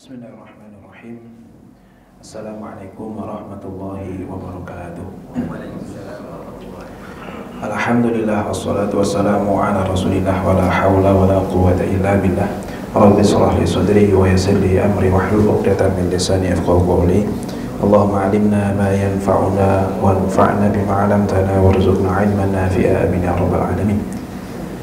Bismillahirrahmanirrahim. Assalamualaikum warahmatullahi wabarakatuh. Alhamdulillah wassalatu wassalamu ala rasulillah wa la hawla wa la quwwata illa billah. Rabbi shrah li sadri wa yassir li amri wahlul 'uqdatam min lisani yafqahu qawli. Allahumma 'allimna ma yanfa'una wanfa'na bima 'allamtana warzuqna 'ilman nafi'a amin ya rabbal alamin.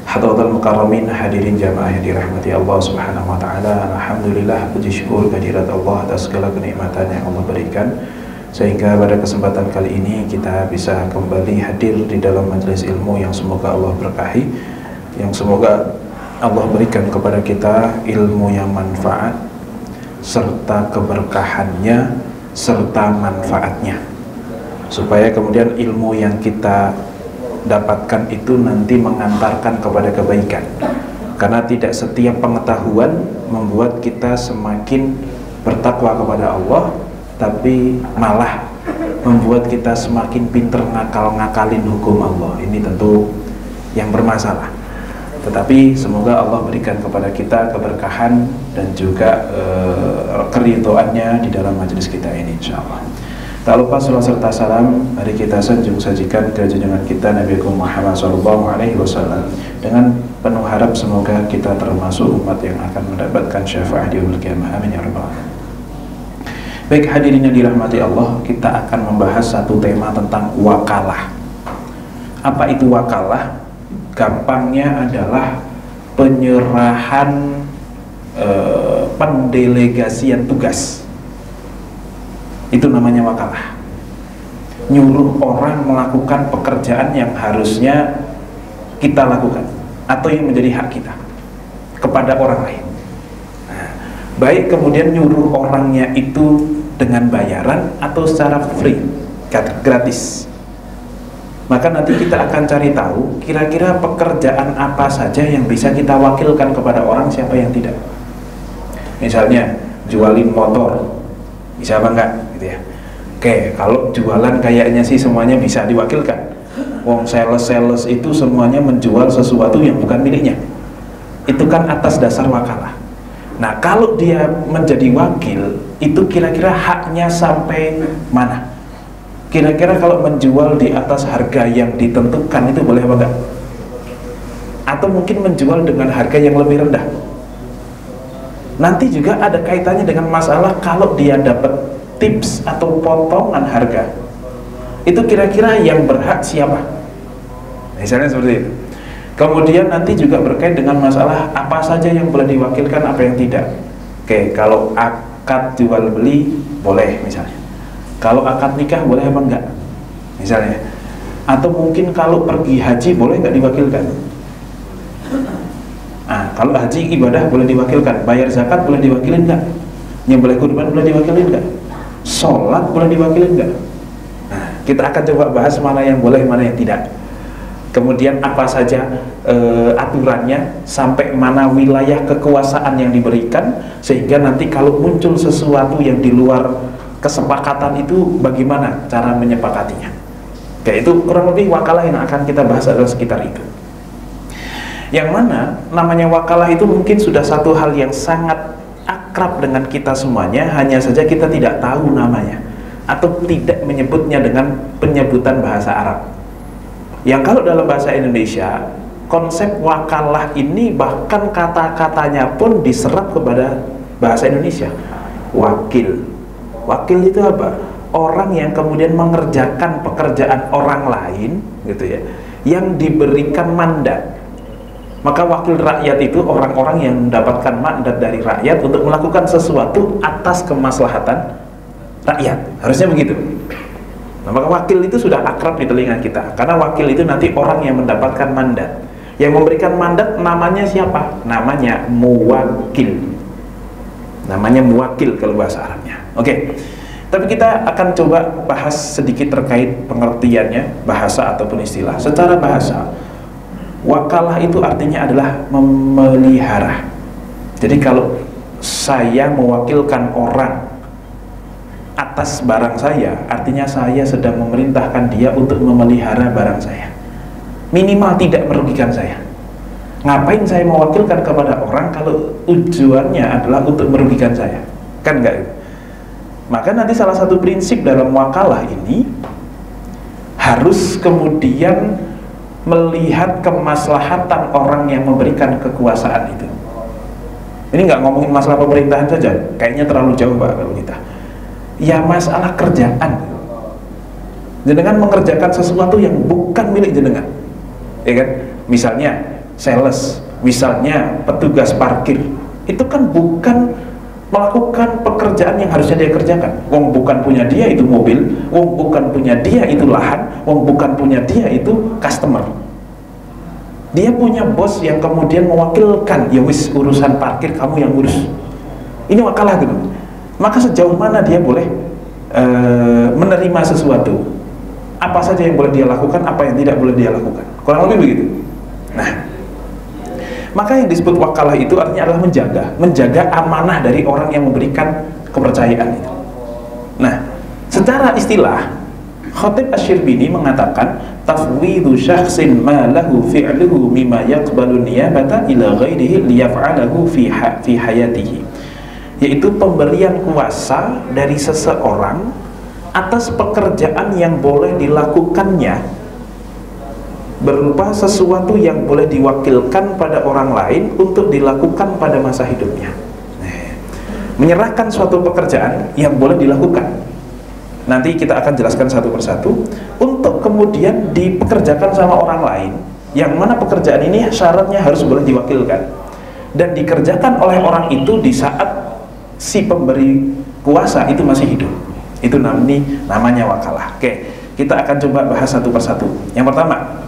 Hadratul mukarramin, hadirin jamaah yang dirahmati Allah Subhanahu wa taala. Alhamdulillah, puji syukur kehadirat Allah atas segala kenikmatan yang Allah berikan, sehingga pada kesempatan kali ini kita bisa kembali hadir di dalam majelis ilmu yang semoga Allah berkahi, yang semoga Allah berikan kepada kita ilmu yang manfaat serta keberkahannya serta manfaatnya, supaya kemudian ilmu yang kita dapatkan itu nanti mengantarkan kepada kebaikan. Karena tidak setiap pengetahuan membuat kita semakin bertakwa kepada Allah, tapi malah membuat kita semakin pinter ngakal-ngakalin hukum Allah. Ini tentu yang bermasalah. Tetapi semoga Allah berikan kepada kita keberkahan dan juga keridhoannya di dalam majelis kita ini, insyaallah. Tak lupa salawat serta salam mari kita sanjung sajikan ke junjungan kita Nabi Muhammad SAW, dengan penuh harap semoga kita termasuk umat yang akan mendapatkan syafaat di yaumil qiyamah. Amin ya rabbal alamin. Baik hadirin yang dirahmati Allah, kita akan membahas satu tema tentang wakalah. Apa itu wakalah? Gampangnya adalah penyerahan pendelegasian tugas. Itu namanya wakalah. Nyuruh orang melakukan pekerjaan yang harusnya kita lakukan atau yang menjadi hak kita kepada orang lain. Nah, baik kemudian nyuruh orangnya itu dengan bayaran atau secara free, gratis. Maka nanti kita akan cari tahu kira-kira pekerjaan apa saja yang bisa kita wakilkan kepada orang, siapa yang tidak. Misalnya jualin motor, bisa apa enggak gitu ya. Oke, kalau jualan kayaknya sih semuanya bisa diwakilkan. Wong sales itu semuanya menjual sesuatu yang bukan miliknya. Itu kan atas dasar wakalah. Nah, kalau dia menjadi wakil, itu kira-kira haknya sampai mana? Kira-kira kalau menjual di atas harga yang ditentukan itu boleh apa enggak? Atau mungkin menjual dengan harga yang lebih rendah? Nanti juga ada kaitannya dengan masalah kalau dia dapat tips atau potongan harga, itu kira-kira yang berhak siapa? Misalnya seperti itu. Kemudian nanti juga berkait dengan masalah apa saja yang boleh diwakilkan, apa yang tidak. Oke, kalau akad jual beli boleh misalnya. Kalau akad nikah boleh apa enggak? Misalnya. Atau mungkin kalau pergi haji boleh enggak diwakilkan? Nah, kalau haji ibadah boleh diwakilkan, bayar zakat boleh diwakilin enggak? Nyembelih kurban boleh diwakilin enggak? Sholat boleh diwakilin enggak? Nah, kita akan coba bahas mana yang boleh, mana yang tidak. Kemudian apa saja aturannya, sampai mana wilayah kekuasaan yang diberikan, sehingga nanti kalau muncul sesuatu yang di luar kesepakatan itu bagaimana cara menyepakatinya. Oke, itu kurang lebih wakalah yang akan kita bahas adalah sekitar itu. Yang mana namanya wakalah itu mungkin sudah satu hal yang sangat akrab dengan kita semuanya, hanya saja kita tidak tahu namanya atau tidak menyebutnya dengan penyebutan bahasa Arab. Yang kalau dalam bahasa Indonesia, konsep wakalah ini bahkan kata-katanya pun diserap kepada bahasa Indonesia. Wakil. Wakil itu apa? Orang yang kemudian mengerjakan pekerjaan orang lain gitu ya, yang diberikan mandat. Maka wakil rakyat itu orang-orang yang mendapatkan mandat dari rakyat untuk melakukan sesuatu atas kemaslahatan rakyat. Harusnya begitu. Nah, maka wakil itu sudah akrab di telinga kita, karena wakil itu nanti orang yang mendapatkan mandat. Yang memberikan mandat namanya siapa? Namanya muwakil. Namanya muwakil kalau bahasa Arabnya. Oke. Tapi kita akan coba bahas sedikit terkait pengertiannya, bahasa ataupun istilah. Secara bahasa, wakalah itu artinya adalah memelihara. Jadi kalau saya mewakilkan orang atas barang saya, artinya saya sedang memerintahkan dia untuk memelihara barang saya. Minimal tidak merugikan saya. Ngapain saya mewakilkan kepada orang kalau tujuannya adalah untuk merugikan saya? kan enggak? Maka nanti salah satu prinsip dalam wakalah ini harus kemudian melihat kemaslahatan orang yang memberikan kekuasaan itu. Ini nggak ngomongin masalah pemerintahan saja, kayaknya terlalu jauh Pak kalau kita. Ya masalah kerjaan, jenengan mengerjakan sesuatu yang bukan milik jenengan, ya kan? Misalnya sales, misalnya petugas parkir, itu kan bukan melakukan pekerjaan yang harusnya dia kerjakan. Wong bukan punya dia itu mobil, wong bukan punya dia itu lahan, wong bukan punya dia itu customer. Dia punya bos yang kemudian mewakilkan, ya wis urusan parkir kamu yang urus. Ini wakalah gitu. Maka sejauh mana dia boleh menerima sesuatu, apa saja yang boleh dia lakukan, apa yang tidak boleh dia lakukan, kurang lebih begitu. Nah, maka yang disebut wakalah itu artinya adalah menjaga amanah dari orang yang memberikan kepercayaan itu. Nah, secara istilah Khatib Asy-Syirbini mengatakan tafwidhu syakhsin ma lahu fi'luhu mimma yaqbalu niyabata ila ghairihi liyaf'alahu fi hayatihi, yaitu pemberian kuasa dari seseorang atas pekerjaan yang boleh dilakukannya berupa sesuatu yang boleh diwakilkan pada orang lain untuk dilakukan pada masa hidupnya. Menyerahkan suatu pekerjaan yang boleh dilakukan, nanti kita akan jelaskan satu persatu, untuk kemudian dipekerjakan sama orang lain, yang mana pekerjaan ini syaratnya harus boleh diwakilkan dan dikerjakan oleh orang itu di saat si pemberi kuasa itu masih hidup. Itu namanya wakalah. Oke, kita akan coba bahas satu persatu. Yang pertama,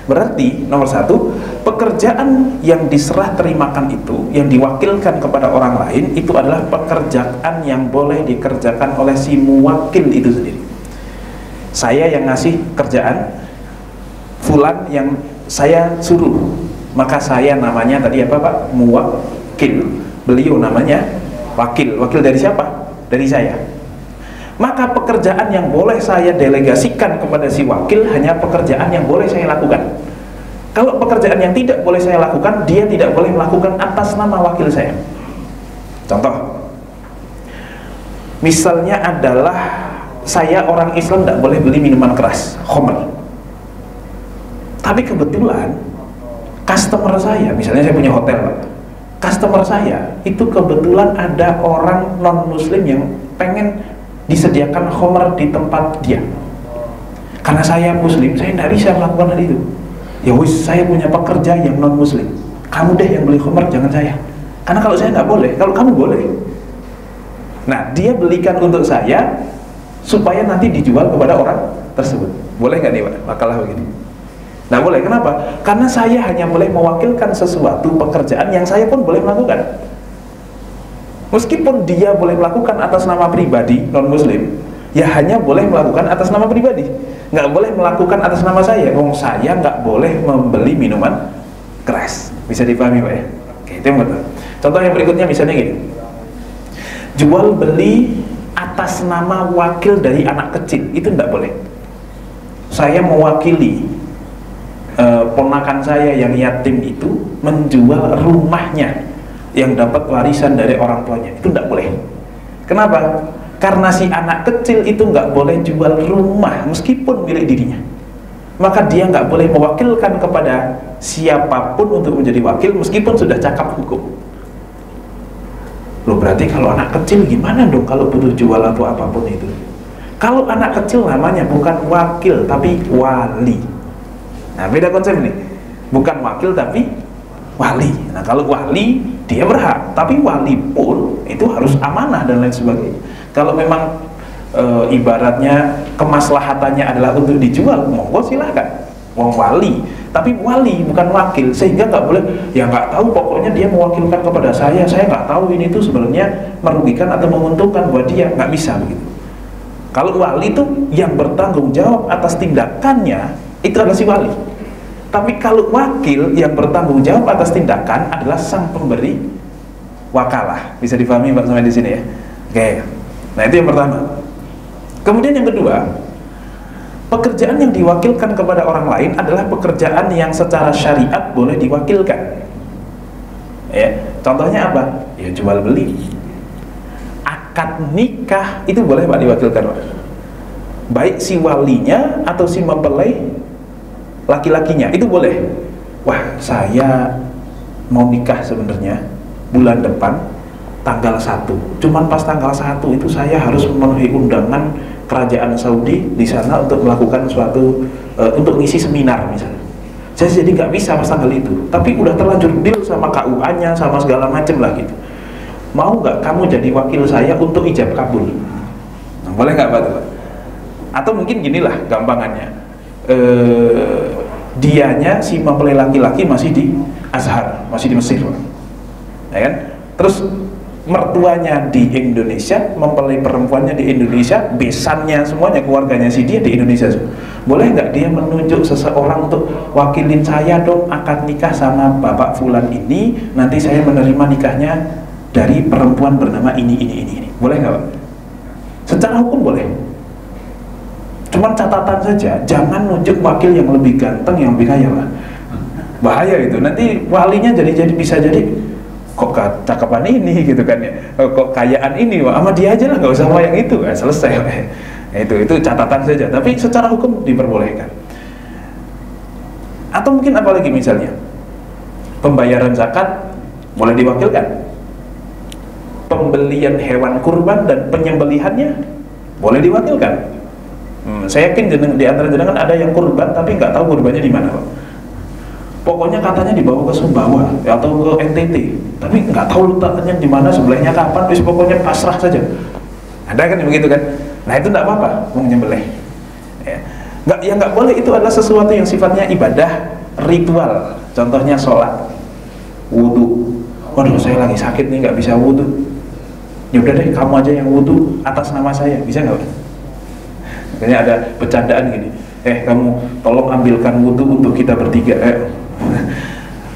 berarti nomor satu, pekerjaan yang diserah terimakan itu, yang diwakilkan kepada orang lain, itu adalah pekerjaan yang boleh dikerjakan oleh si muwakil itu sendiri. Saya yang ngasih kerjaan, fulan yang saya suruh, maka saya namanya tadi apa Pak? Muwakil. Beliau namanya wakil. Wakil dari siapa? Dari saya. Maka pekerjaan yang boleh saya delegasikan kepada si wakil hanya pekerjaan yang boleh saya lakukan. Kalau pekerjaan yang tidak boleh saya lakukan, dia tidak boleh melakukan atas nama wakil saya. Contoh, misalnya adalah saya orang Islam tidak boleh beli minuman keras, khamr. Tapi kebetulan customer saya, misalnya saya punya hotel, customer saya itu kebetulan ada orang non muslim yang pengen disediakan khamr di tempat dia. Karena saya muslim, saya tidak bisa melakukan hal itu. Ya wis, saya punya pekerja yang non muslim, kamu deh yang beli khamr, jangan saya. Karena kalau saya nggak boleh, kalau kamu boleh. Nah, dia belikan untuk saya supaya nanti dijual kepada orang tersebut. Boleh nggak nih Pak? Wakalah begini. Nah boleh, kenapa? Karena saya hanya boleh mewakilkan sesuatu pekerjaan yang saya pun boleh melakukan. Meskipun dia boleh melakukan atas nama pribadi non muslim, ya hanya boleh melakukan atas nama pribadi, nggak boleh melakukan atas nama saya. Saya nggak boleh membeli minuman keras. Bisa dipahami Pak ya? Oke, itu yang betul. Contoh yang berikutnya misalnya gini, jual beli atas nama wakil dari anak kecil, itu tidak boleh. Saya mewakili ponakan saya yang yatim itu menjual rumahnya yang dapat warisan dari orang tuanya, itu tidak boleh. Kenapa? Karena si anak kecil itu nggak boleh jual rumah meskipun milik dirinya. Maka dia nggak boleh mewakilkan kepada siapapun untuk menjadi wakil meskipun sudah cakap hukum. Loh, berarti kalau anak kecil gimana dong kalau butuh jual atau apapun itu? Kalau anak kecil namanya bukan wakil tapi wali. Nah, beda konsep nih. Bukan wakil tapi wali. Nah, kalau wali dia berhak, tapi wali pun itu harus amanah dan lain sebagainya. Kalau memang ibaratnya kemaslahatannya adalah untuk dijual, monggo silahkan. Wong wali, tapi wali bukan wakil, sehingga nggak boleh. Ya nggak tahu, pokoknya dia mewakilkan kepada saya nggak tahu ini tuh sebenarnya merugikan atau menguntungkan buat dia, nggak bisa begitu. Kalau wali itu yang bertanggung jawab atas tindakannya itu adalah si wali. Tapi kalau wakil yang bertanggung jawab atas tindakan adalah sang pemberi wakalah. Bisa dipahami Pak sampai di sini ya? Oke. Nah, itu yang pertama. Kemudian yang kedua, pekerjaan yang diwakilkan kepada orang lain adalah pekerjaan yang secara syariat boleh diwakilkan. Ya, contohnya apa? Ya jual beli. akad nikah itu boleh Pak diwakilkan Pak? Baik si walinya atau si mempelai laki-lakinya itu boleh. Wah, saya mau nikah sebenarnya bulan depan tanggal 1, cuman pas tanggal 1 itu saya harus memenuhi undangan kerajaan Saudi di sana untuk melakukan suatu untuk ngisi seminar misalnya. Saya jadi nggak bisa pas tanggal itu, tapi udah terlanjur deal sama KUA-nya sama segala macem lah gitu. Mau nggak kamu jadi wakil saya untuk ijab kabul? Nah, boleh nggak Pak? Atau mungkin ginilah gampangannya, dianya si mempelai laki-laki masih di Azhar, masih di Mesir Pak. Ya kan? Terus mertuanya di Indonesia, mempelai perempuannya di Indonesia, besannya semuanya, keluarganya si dia di Indonesia. Boleh nggak dia menunjuk seseorang untuk wakilin saya dong akad nikah sama bapak fulan ini, nanti saya menerima nikahnya dari perempuan bernama ini. Boleh nggak Pak? Secara hukum boleh. Cuman catatan saja, jangan nunjuk wakil yang lebih ganteng, yang lebih kaya Pak. Bahaya itu, nanti walinya bisa jadi kok cakapan ini gitu kan ya, kok kayaan ini Pak, sama dia aja lah, nggak usah sama yang itu, selesai. Itu catatan saja, tapi secara hukum diperbolehkan. Atau mungkin apalagi misalnya pembayaran zakat boleh diwakilkan, pembelian hewan kurban dan penyembelihannya boleh diwakilkan. Saya yakin di antara jenengan ada yang kurban tapi nggak tahu kurbannya di mana Pak. Pokoknya katanya dibawa ke Sumbawa atau ke NTT, tapi nggak tahu letaknya di mana, sebelahnya kapan, wis pokoknya pasrah saja. Ada kan begitu kan? Nah itu nggak apa-apa, mau menyembelih. Ya. Nggak boleh, itu adalah sesuatu yang sifatnya ibadah ritual. Contohnya sholat, wudhu. Waduh saya lagi sakit nih nggak bisa wudhu. Ya udah deh kamu aja yang wudhu atas nama saya, bisa nggak? Makanya ada bercandaan gini, kamu tolong ambilkan wudhu untuk kita bertiga.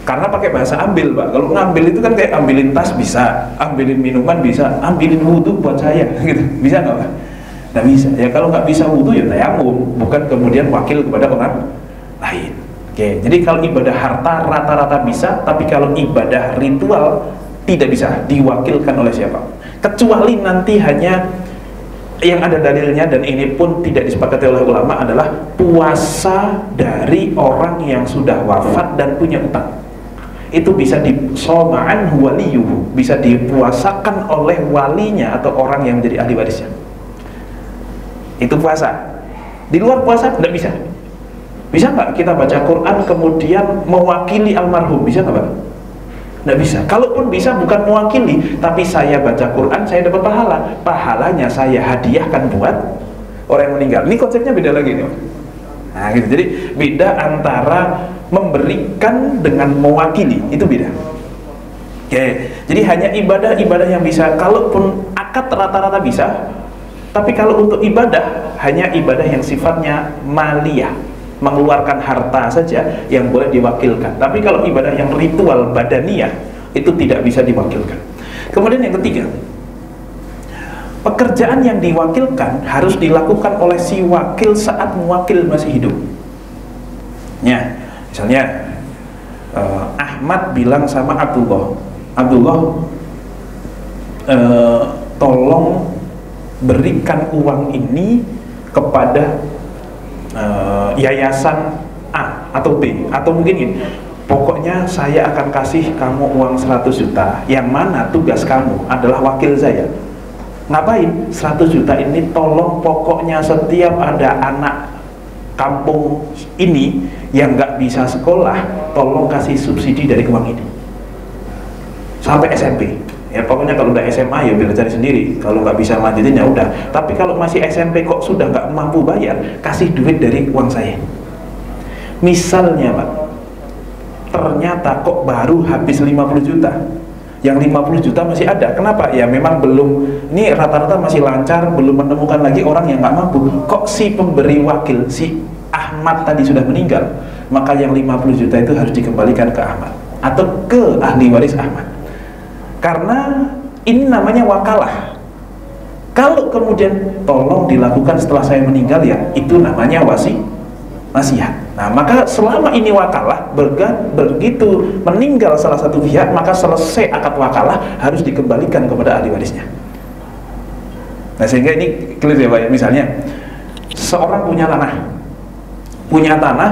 Karena pakai bahasa ambil Pak. Kalau ngambil itu kan kayak ambilin tas bisa, ambilin minuman bisa, ambilin wudhu buat saya gitu. Bisa nggak Pak? Nggak bisa. Ya kalau nggak bisa wudhu ya tayamum, bukan kemudian wakil kepada orang lain. Oke, jadi kalau ibadah harta rata-rata bisa, tapi kalau ibadah ritual tidak bisa diwakilkan oleh siapa. Kecuali nanti hanya yang ada dalilnya, dan ini pun tidak disepakati oleh ulama, adalah puasa dari orang yang sudah wafat dan punya utang. Itu bisa disoma'an waliyuhu, bisa dipuasakan oleh walinya atau orang yang menjadi ahli warisnya. Itu puasa. Di luar puasa tidak bisa. Bisa nggak kita baca Quran kemudian mewakili almarhum? Bisa nggak Pak? Nggak bisa. Kalaupun bisa, bukan mewakili, tapi saya baca Quran, saya dapat pahala. Pahalanya saya hadiahkan buat orang yang meninggal. Ini konsepnya beda lagi nih. Nah gitu. Jadi beda antara memberikan dengan mewakili, itu beda. Oke. Jadi hanya ibadah-ibadah yang bisa. Kalaupun akad rata-rata bisa, tapi kalau untuk ibadah hanya ibadah yang sifatnya maliyah, mengeluarkan harta saja yang boleh diwakilkan. Tapi kalau ibadah yang ritual badaniyah itu tidak bisa diwakilkan. Kemudian yang ketiga, pekerjaan yang diwakilkan harus dilakukan oleh si wakil saat mewakil masih hidup. Ya, misalnya Ahmad bilang sama Abdullah, tolong berikan uang ini kepada yayasan A atau B, atau mungkin ini, pokoknya saya akan kasih kamu uang 100 juta, yang mana tugas kamu adalah wakil saya. Ngapain? 100 juta ini tolong, pokoknya setiap ada anak kampung ini yang nggak bisa sekolah, tolong kasih subsidi dari uang ini sampai SMP. Ya pokoknya kalau udah SMA ya biar cari sendiri, kalau nggak bisa lanjutin ya udah. Tapi kalau masih SMP kok sudah nggak mampu bayar, kasih duit dari uang saya. Misalnya Pak, ternyata kok baru habis 50 juta, yang 50 juta masih ada. Kenapa? Ya memang belum, ini rata-rata masih lancar, belum menemukan lagi orang yang nggak mampu. Kok si pemberi wakil, si Ahmad tadi sudah meninggal, maka yang 50 juta itu harus dikembalikan ke Ahmad atau ke ahli waris Ahmad. Karena ini namanya wakalah. Kalau kemudian tolong dilakukan setelah saya meninggal, ya itu namanya wasiat. Nah maka selama ini wakalah, begitu meninggal salah satu pihak, maka selesai akad wakalah harus dikembalikan kepada ahli warisnya. Nah sehingga ini clear ya Pak ya. Misalnya seorang punya tanah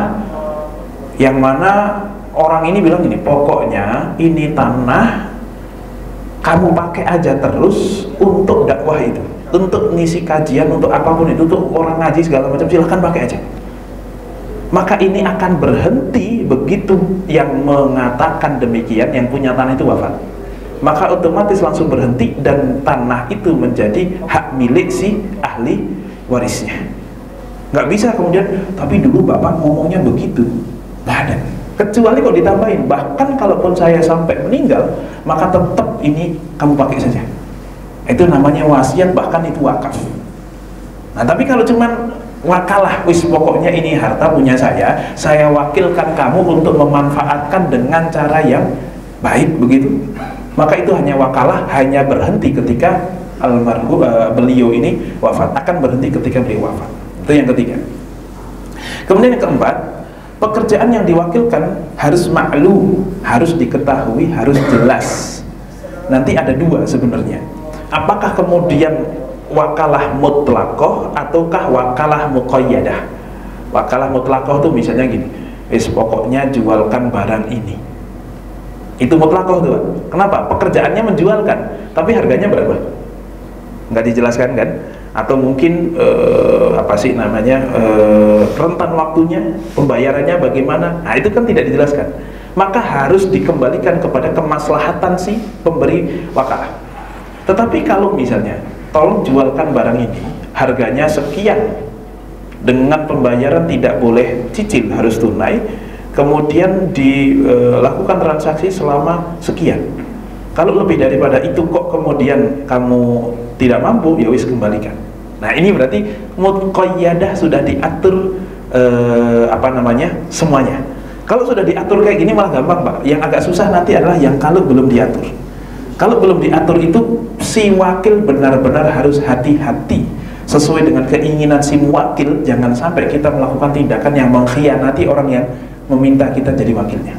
yang mana orang ini bilang gini, pokoknya ini tanah kamu pakai aja terus untuk dakwah itu, untuk ngisi kajian, untuk apapun itu, untuk orang ngaji segala macam, silahkan pakai aja. Maka ini akan berhenti begitu yang mengatakan demikian, yang punya tanah itu wafat. Maka otomatis langsung berhenti dan tanah itu menjadi hak milik si ahli warisnya. Nggak bisa kemudian, tapi dulu bapak ngomongnya begitu. Nggak ada. Kecuali kalau ditambahin, bahkan kalaupun saya sampai meninggal, maka tetap ini kamu pakai saja. Itu namanya wasiat, bahkan itu wakaf. Nah tapi kalau cuman wakalah, wis pokoknya ini harta punya saya wakilkan kamu untuk memanfaatkan dengan cara yang baik begitu, maka itu hanya wakalah, hanya berhenti ketika almarhum beliau ini wafat, akan berhenti ketika beliau wafat. Itu yang ketiga. Kemudian yang keempat, pekerjaan yang diwakilkan harus maklum, harus diketahui, harus jelas. Nanti ada dua sebenarnya. Apakah kemudian wakalah mutlakoh ataukah wakalah muqayyadah? Wakalah mutlakoh itu misalnya gini, pokoknya jualkan barang ini. Itu mutlakoh tuh. Kenapa? Pekerjaannya menjualkan, tapi harganya berapa? Nggak dijelaskan kan? Atau mungkin rentan waktunya, pembayarannya bagaimana? Nah itu kan tidak dijelaskan. Maka harus dikembalikan kepada kemaslahatan si pemberi wakalah. Tetapi kalau misalnya tolong jualkan barang ini, harganya sekian, dengan pembayaran tidak boleh cicil, harus tunai, kemudian dilakukan transaksi selama sekian. Kalau lebih daripada itu kok kemudian kamu tidak mampu, ya wis kembalikan. Nah ini berarti muqayyadah sudah diatur semuanya. Kalau sudah diatur kayak gini malah gampang Pak. Yang agak susah nanti adalah yang kalau belum diatur. Kalau belum diatur itu si wakil benar-benar harus hati-hati sesuai dengan keinginan si wakil. Jangan sampai kita melakukan tindakan yang mengkhianati orang yang meminta kita jadi wakilnya.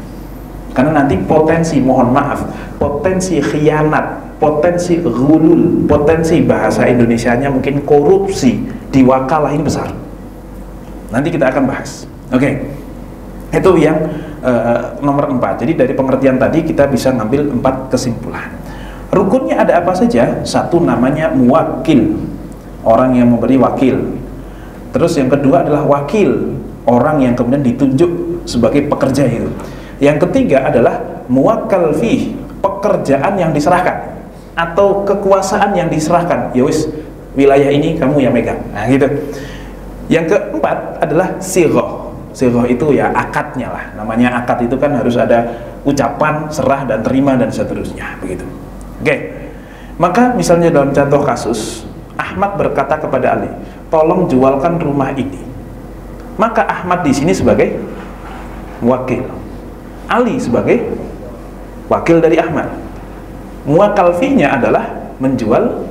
Karena nanti potensi, mohon maaf, potensi khianat, potensi ghulul, potensi bahasa Indonesianya mungkin korupsi di wakalah ini besar. Nanti kita akan bahas. Oke. Itu yang nomor 4. Jadi dari pengertian tadi kita bisa ngambil 4 kesimpulan. Rukunnya ada apa saja? Satu namanya muwakil, orang yang memberi wakil. Terus yang kedua adalah wakil, orang yang kemudian ditunjuk sebagai pekerja itu. Yang ketiga adalah muwakkal fih, pekerjaan yang diserahkan atau kekuasaan yang diserahkan. Ya wis, wilayah ini kamu yang megang. Nah gitu. Yang keempat adalah sirah. Sirah itu ya akadnya lah. Namanya akad itu kan harus ada ucapan, serah dan terima dan seterusnya, begitu. Oke. Maka misalnya dalam contoh kasus, Ahmad berkata kepada Ali, "Tolong jualkan rumah ini." Maka Ahmad di sini sebagai wakil, Ali sebagai wakil dari Ahmad. Muwakkal fihnya adalah menjual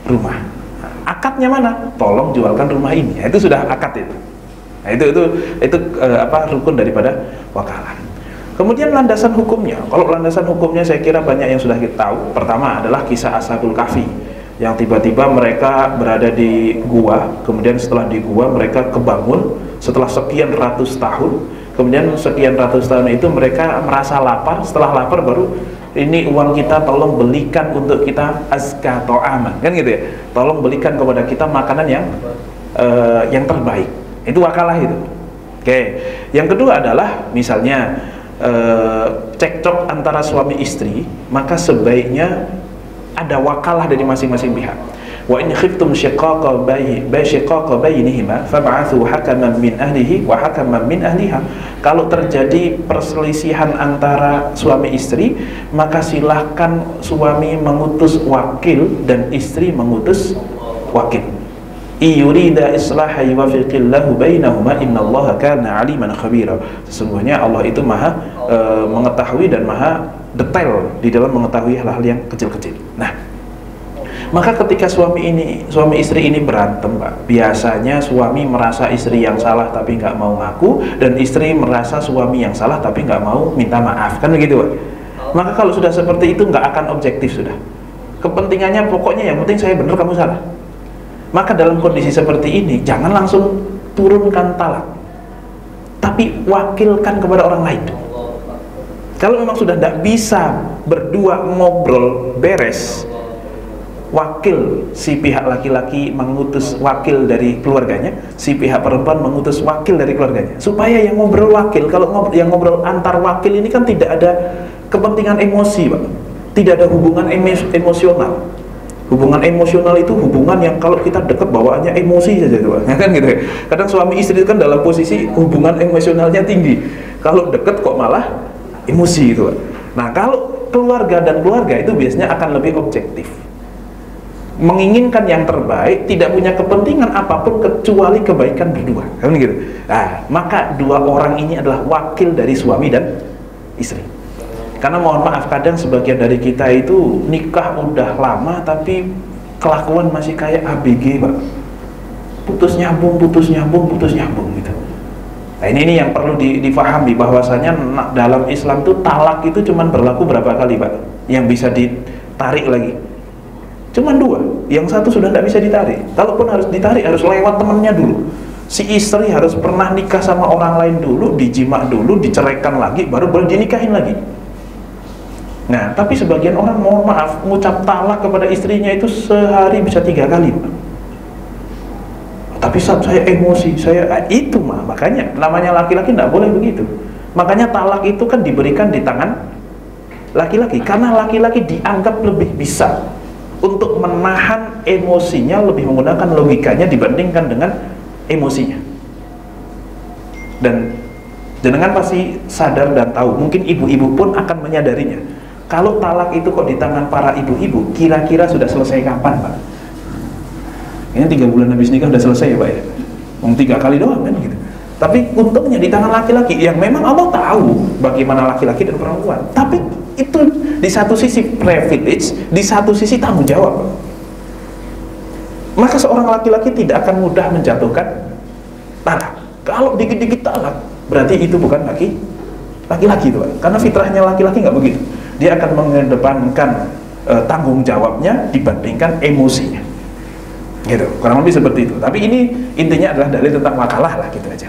rumah. Akadnya mana? Tolong jualkan rumah ini. Itu sudah akad itu. Nah, itu rukun daripada wakalah. Kemudian landasan hukumnya. Kalau landasan hukumnya saya kira banyak yang sudah kita tahu. Pertama adalah kisah Ashabul Kahfi, yang tiba-tiba mereka berada di gua, kemudian setelah di gua mereka kebangun setelah sekian ratus tahun. Kemudian sekian ratus tahun itu mereka merasa lapar. Setelah lapar baru, ini uang kita, tolong belikan untuk kita azka to'aman, kan gitu ya. Tolong belikan kepada kita makanan yang terbaik. Itu wakalah itu. Oke. Yang kedua adalah misalnya cekcok antara suami istri, maka sebaiknya ada wakalah dari masing-masing pihak. Wa in khiftum shiqaqa bainihima fab'athu hakaman min ahlihi wa hakaman min ahliha. Kalau terjadi perselisihan antara suami istri, maka silahkan suami mengutus wakil dan istri mengutus wakil. Iyurida islaha yuwafiqillahu bainahuma innallaha kana aliman khabira. Sesungguhnya Allah itu maha mengetahui dan maha detail di dalam mengetahui hal-hal yang kecil-kecil. Nah, maka ketika suami istri ini berantem, Pak, biasanya suami merasa istri yang salah tapi nggak mau ngaku, dan istri merasa suami yang salah tapi nggak mau minta maaf, kan begitu, Pak? Maka kalau sudah seperti itu nggak akan objektif sudah. Kepentingannya pokoknya yang penting saya benar kamu salah. Maka dalam kondisi seperti ini jangan langsung turunkan talak, tapi wakilkan kepada orang lain. Kalau memang sudah tidak bisa berdua ngobrol beres, wakil si pihak laki-laki mengutus wakil dari keluarganya, si pihak perempuan mengutus wakil dari keluarganya, supaya yang ngobrol wakil. Kalau yang ngobrol antar wakil ini kan tidak ada kepentingan emosi, Pak. Tidak ada hubungan emosional. Hubungan emosional itu hubungan yang kalau kita dekat bawaannya emosi saja tuh, ya kan gitu. Kadang suami istri itu kan dalam posisi hubungan emosionalnya tinggi, kalau dekat kok malah emosi itu. Nah, kalau keluarga dan keluarga itu biasanya akan lebih objektif, menginginkan yang terbaik, tidak punya kepentingan apapun kecuali kebaikan berdua, kan gitu. Nah, maka dua orang ini adalah wakil dari suami dan istri. Karena mohon maaf, kadang sebagian dari kita itu nikah udah lama tapi kelakuan masih kayak ABG, Pak. Putus nyambung gitu. Nah, ini yang perlu difahami, bahwasanya dalam Islam itu talak itu cuman berlaku berapa kali, Pak? Yang bisa ditarik lagi cuman dua. Yang satu sudah tidak bisa ditarik. Kalaupun harus ditarik, harus lewat temennya dulu. Si istri harus pernah nikah sama orang lain dulu, dijima dulu, diceraikan lagi, baru boleh dinikahin lagi. Nah, tapi sebagian orang, mohon maaf, mengucap talak kepada istrinya itu sehari bisa 3 kali, Pak. Tapi saat saya emosi, itu makanya namanya laki-laki tidak boleh begitu. Makanya talak itu kan diberikan di tangan laki-laki, karena laki-laki dianggap lebih bisa untuk menahan emosinya, lebih menggunakan logikanya dibandingkan dengan emosinya. Dan jenengan pasti sadar dan tahu, mungkin ibu-ibu pun akan menyadarinya. Kalau talak itu kok di tangan para ibu-ibu, kira-kira sudah selesai kapan, Pak? Ini 3 bulan habis nikah sudah selesai ya, Pak ya? 3 kali doang kan gitu. Tapi untungnya di tangan laki-laki, yang memang Allah tahu bagaimana laki-laki dan perempuan. Tapi itu di satu sisi privilege, di satu sisi tanggung jawab, Pak. Maka seorang laki-laki tidak akan mudah menjatuhkan talak. Kalau dikit-dikit talak, berarti itu bukan laki-laki itu, Pak. Karena fitrahnya laki-laki nggak begitu. Dia akan mengedepankan tanggung jawabnya dibandingkan emosinya, gitu, kurang lebih seperti itu. Tapi ini intinya adalah dalil tentang wakalah lah, gitu aja.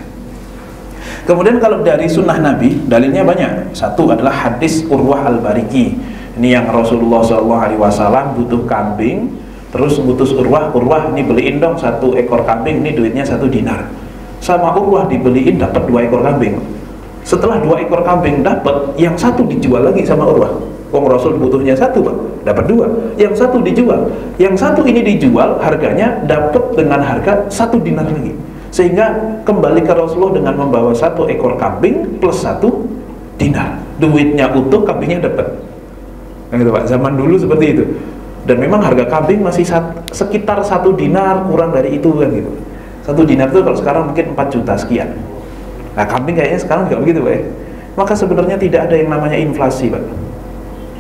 Kemudian kalau dari sunnah Nabi, dalilnya banyak. Satu adalah hadis Urwah al-Bariki. Ini yang Rasulullah SAW butuh kambing, terus ngutus Urwah, ini beliin dong 1 ekor kambing, ini duitnya 1 dinar. Sama Urwah dibeliin dapat 2 ekor kambing. Setelah 2 ekor kambing dapat, yang 1 dijual lagi sama Urwah. Wong Rasul butuhnya 1, Pak, dapat 2. Yang 1 dijual, yang 1 ini dijual, harganya dapat dengan harga 1 dinar lagi. Sehingga kembali ke Rasulullah dengan membawa 1 ekor kambing plus 1 dinar. Duitnya utuh, kambingnya dapat. Nah, gitu, Pak. Zaman dulu seperti itu. Dan memang harga kambing masih sekitar 1 dinar, kurang dari itu kan gitu. 1 dinar itu kalau sekarang mungkin 4 juta sekian. Nah, kambing kayaknya sekarang nggak begitu, Pak. Maka sebenarnya tidak ada yang namanya inflasi, Pak.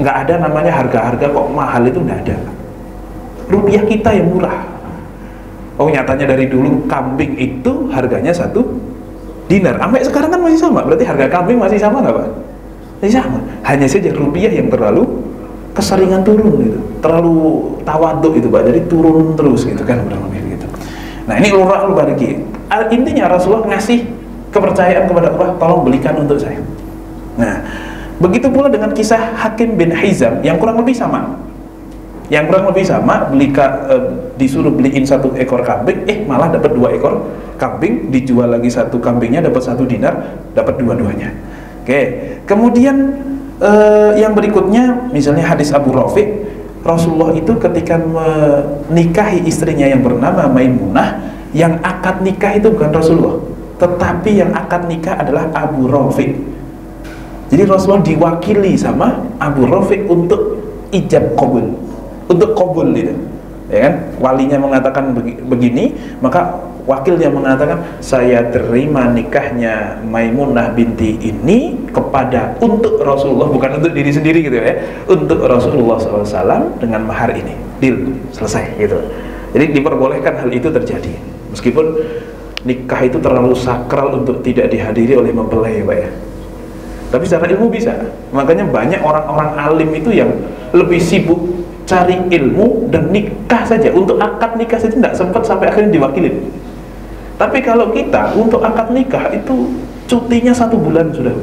Nggak ada namanya harga-harga kok mahal, itu nggak ada. Rupiah kita yang murah. Oh, nyatanya dari dulu kambing itu harganya 1 dinar. Sampai sekarang kan masih sama. Berarti harga kambing masih sama nggak, Pak? Masih sama. Hanya saja rupiah yang terlalu keseringan turun gitu. Terlalu tawaduk itu, Pak. Jadi turun terus gitu kan, kurang lebih gitu. Nah, ini Urwah al-Bariki. Intinya Rasulullah ngasih kepercayaan kepada Allah, tolong belikan untuk saya. Nah, begitu pula dengan kisah Hakim bin Hizam yang kurang lebih sama. Disuruh beliin 1 ekor kambing, malah dapat 2 ekor kambing, dijual lagi 1 kambingnya dapat 1 dinar, dapat dua-duanya. Oke. Kemudian yang berikutnya, misalnya hadis Abu Rafiq, Rasulullah itu ketika menikahi istrinya yang bernama Maimunah, yang akad nikah itu bukan Rasulullah, tetapi yang akad nikah adalah Abu Rafiq. Jadi Rasulullah diwakili sama Abu Rafiq untuk ijab qabul, untuk qabul itu, ya kan? Walinya mengatakan begini, maka wakilnya mengatakan, saya terima nikahnya Maimunah binti ini untuk Rasulullah, bukan untuk diri sendiri gitu ya, untuk Rasulullah SAW dengan mahar ini, deal, selesai gitu. Jadi diperbolehkan hal itu terjadi, meskipun nikah itu terlalu sakral untuk tidak dihadiri oleh mempelai, Pak ya. Tapi secara ilmu bisa. Makanya banyak orang-orang alim itu yang lebih sibuk cari ilmu dan nikah saja. Untuk akad nikah saja tidak sempat sampai akhirnya diwakilin. Tapi kalau kita untuk akad nikah itu cutinya 1 bulan sudah.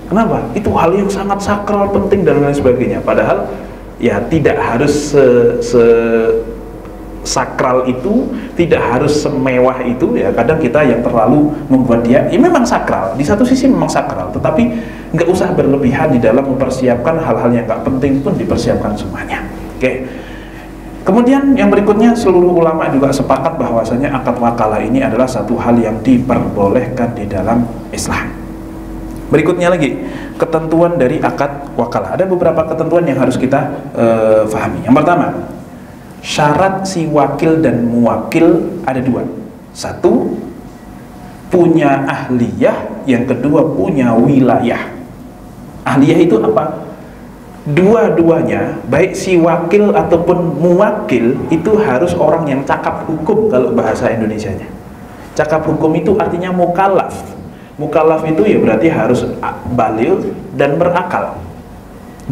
Kenapa? Itu hal yang sangat sakral, penting dan lain sebagainya. Padahal ya tidak harus sakral itu, tidak harus semewah itu ya. Kadang kita yang terlalu membuat dia, ya memang sakral, di satu sisi memang sakral, tetapi nggak usah berlebihan di dalam mempersiapkan hal-hal yang nggak penting pun dipersiapkan semuanya. Oke. Kemudian yang berikutnya, seluruh ulama juga sepakat bahwasanya akad wakalah ini adalah satu hal yang diperbolehkan di dalam Islam. Berikutnya lagi, ketentuan dari akad wakalah. Ada beberapa ketentuan yang harus kita fahami. Yang pertama, syarat si wakil dan muwakil ada 2. 1, punya ahliyah. Yang kedua, punya wilayah. Ahliyah itu apa? Dua-duanya, baik si wakil ataupun muwakil, itu harus orang yang cakap hukum kalau bahasa Indonesianya. Cakap hukum itu artinya mukallaf. Mukallaf itu ya berarti harus baligh dan berakal.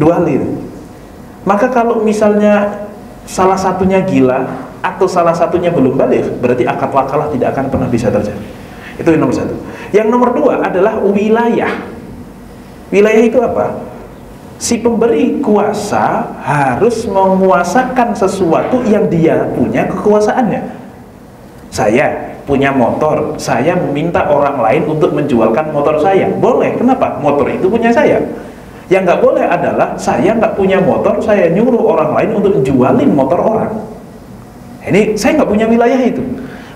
2 hal itu. Maka kalau misalnya salah satunya gila atau salah satunya belum baligh, berarti akad wakalah tidak akan pernah bisa terjadi. Itu yang nomor 1. Yang nomor 2 adalah wilayah. Wilayah itu apa? Si pemberi kuasa harus menguasakan sesuatu yang dia punya kekuasaannya. Saya punya motor, saya meminta orang lain untuk menjualkan motor saya. Boleh, kenapa? Motor itu punya saya. Yang nggak boleh adalah saya nggak punya motor, saya nyuruh orang lain untuk jualin motor orang. Ini saya nggak punya wilayah itu.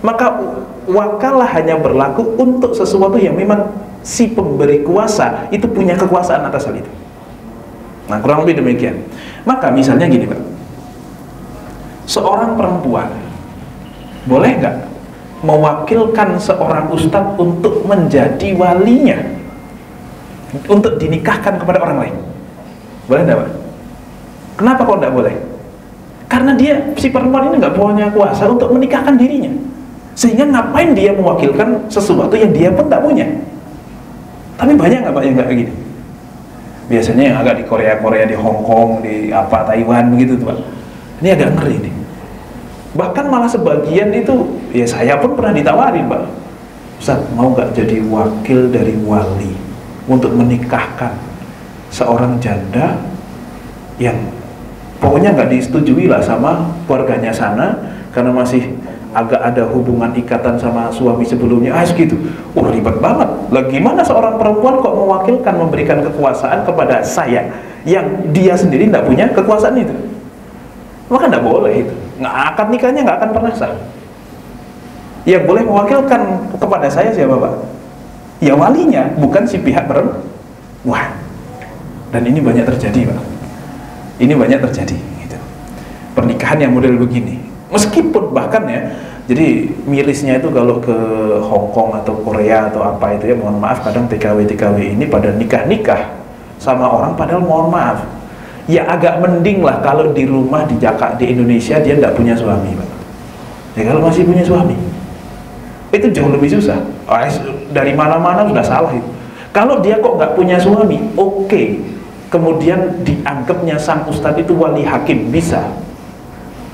Maka wakalah hanya berlaku untuk sesuatu yang memang si pemberi kuasa itu punya kekuasaan atas hal itu. Nah, kurang lebih demikian. Maka misalnya gini Pak, seorang perempuan boleh nggak mewakilkan seorang ustadz untuk menjadi walinya, untuk dinikahkan kepada orang lain? Boleh nggak Pak? Kenapa kok nggak boleh? Karena dia, si perempuan ini nggak punya kuasa untuk menikahkan dirinya, sehingga ngapain dia mewakilkan sesuatu yang dia pun tak punya? Tapi banyak nggak Pak yang nggak gini? Biasanya yang agak di Korea, di Hong Kong, di Taiwan begitu tuh Pak. Ini agak ngeri nih. Bahkan malah sebagian itu, ya saya pun pernah ditawarin Pak, Ustaz mau nggak jadi wakil dari wali untuk menikahkan seorang janda yang pokoknya nggak disetujui lah sama keluarganya sana, karena masih agak ada hubungan ikatan sama suami sebelumnya, gitu. Ribet banget. Lah gimana seorang perempuan kok mewakilkan, memberikan kekuasaan kepada saya yang dia sendiri tidak punya kekuasaan itu? Maka tidak boleh itu. Akad nikahnya nggak akan pernah sah. Yang boleh mewakilkan kepada saya siapa Pak? Ya walinya, bukan si pihak perempuan. Dan ini banyak terjadi Pak. Ini banyak terjadi gitu. Pernikahan yang model begini. Meskipun bahkan ya, jadi mirisnya itu kalau ke Hong Kong atau Korea atau apa itu ya, mohon maaf, kadang TKW ini pada nikah sama orang padahal mohon maaf, ya agak mending lah kalau di rumah di Indonesia dia tidak punya suami Pak. Ya kalau masih punya suami itu jauh lebih susah. Dari mana-mana sudah salah itu. Kalau dia kok nggak punya suami, oke. Kemudian dianggapnya sang ustadz itu wali hakim, bisa.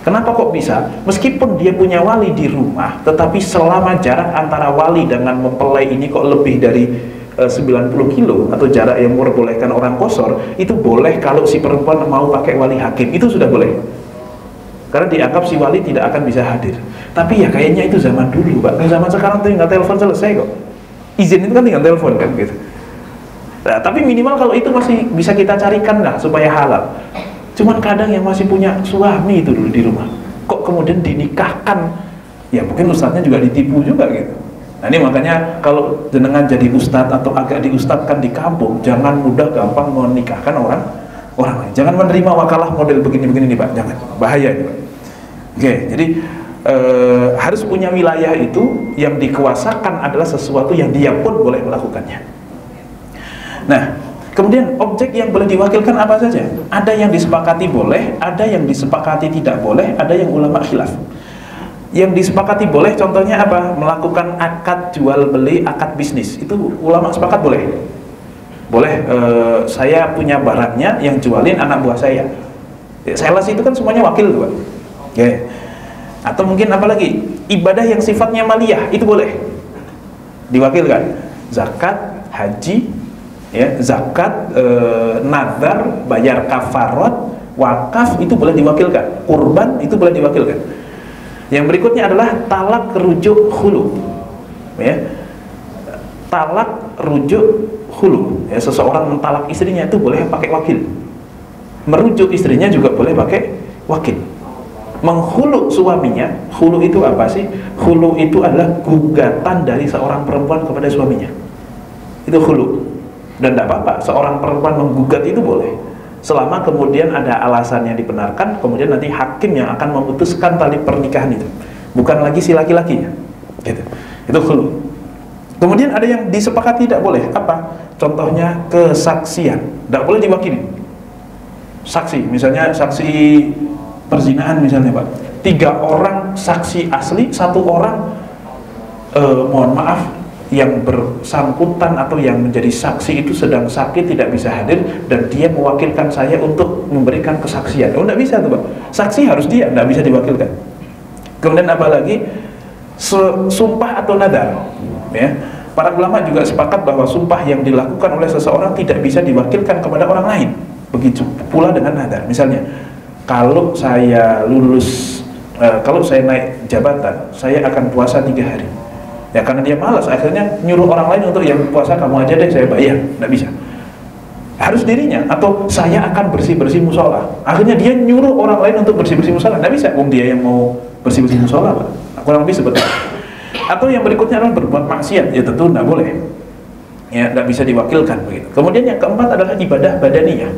Kenapa kok bisa? Meskipun dia punya wali di rumah, tetapi selama jarak antara wali dengan mempelai ini kok lebih dari 90 kilo atau jarak yang memperbolehkan orang kosor, itu boleh kalau si perempuan mau pakai wali hakim, itu sudah boleh. Karena dianggap si wali tidak akan bisa hadir. Tapi ya kayaknya itu zaman dulu Pak. Zaman sekarang tinggal telepon selesai kok. Izin itu kan tinggal telepon kan gitu. Nah, tapi minimal kalau itu masih bisa kita carikan lah supaya halal. Cuman kadang yang masih punya suami itu dulu di rumah, kok kemudian dinikahkan, ya mungkin ustadznya juga ditipu juga gitu. Nah ini makanya kalau jenengan jadi ustadz atau agak diustadkan di kampung, jangan mudah gampang menikahkan orang lain. Jangan menerima wakalah model begini-begini nih Pak, jangan, bahaya nih Pak. Oke, jadi harus punya wilayah itu, yang dikuasakan adalah sesuatu yang dia pun boleh melakukannya. Nah, kemudian objek yang boleh diwakilkan apa saja? Ada yang disepakati boleh, ada yang disepakati tidak boleh, ada yang ulama khilaf. Yang disepakati boleh contohnya apa? Melakukan akad jual beli, akad bisnis. Itu ulama sepakat boleh. Boleh, saya punya barangnya, yang jualin anak buah saya. Sales itu kan semuanya wakil tuh Pak. Ya. Atau mungkin apalagi ibadah yang sifatnya maliyah itu boleh diwakilkan. Zakat, haji, ya, zakat, nazar, bayar kafarat, wakaf itu boleh diwakilkan. Kurban itu boleh diwakilkan. Yang berikutnya adalah talak rujuk khulu. Ya. Talak rujuk khulu. Ya, seseorang mentalak istrinya itu boleh pakai wakil. Merujuk istrinya juga boleh pakai wakil. Menghulu suaminya, hulu itu apa sih? Hulu itu adalah gugatan dari seorang perempuan kepada suaminya. Itu hulu. Dan tidak apa-apa, seorang perempuan menggugat itu boleh, selama kemudian ada alasan yang dibenarkan, kemudian nanti hakim yang akan memutuskan tali pernikahan itu, bukan lagi si laki-lakinya. Gitu. Itu hulu. Kemudian ada yang disepakati tidak boleh. Apa? Contohnya kesaksian, tidak boleh diwakili. Saksi, misalnya saksi perzinahan misalnya Pak, 3 orang saksi asli, 1 orang mohon maaf yang bersangkutan atau yang menjadi saksi itu sedang sakit, tidak bisa hadir, dan dia mewakilkan saya untuk memberikan kesaksian. Oh, tidak bisa tuh Pak, saksi harus dia, tidak bisa diwakilkan. Kemudian apalagi sumpah atau nadar, ya. Para ulama juga sepakat bahwa sumpah yang dilakukan oleh seseorang tidak bisa diwakilkan kepada orang lain. Begitu pula dengan nadar. Misalnya, kalau saya lulus, kalau saya naik jabatan, saya akan puasa 3 hari. Ya karena dia malas, akhirnya nyuruh orang lain untuk yang puasa kamu aja deh, saya bayar. Tidak bisa. Harus dirinya. Atau saya akan bersih-bersih musola. Akhirnya dia nyuruh orang lain untuk bersih-bersih musola. Tidak bisa. Dia yang mau bersih-bersih musola, Pak. Kurang lebih seperti itu. Atau yang berikutnya adalah berbuat maksiat. Ya tentu tidak boleh. Ya tidak bisa diwakilkan begitu. Kemudian yang keempat adalah ibadah badaniyah.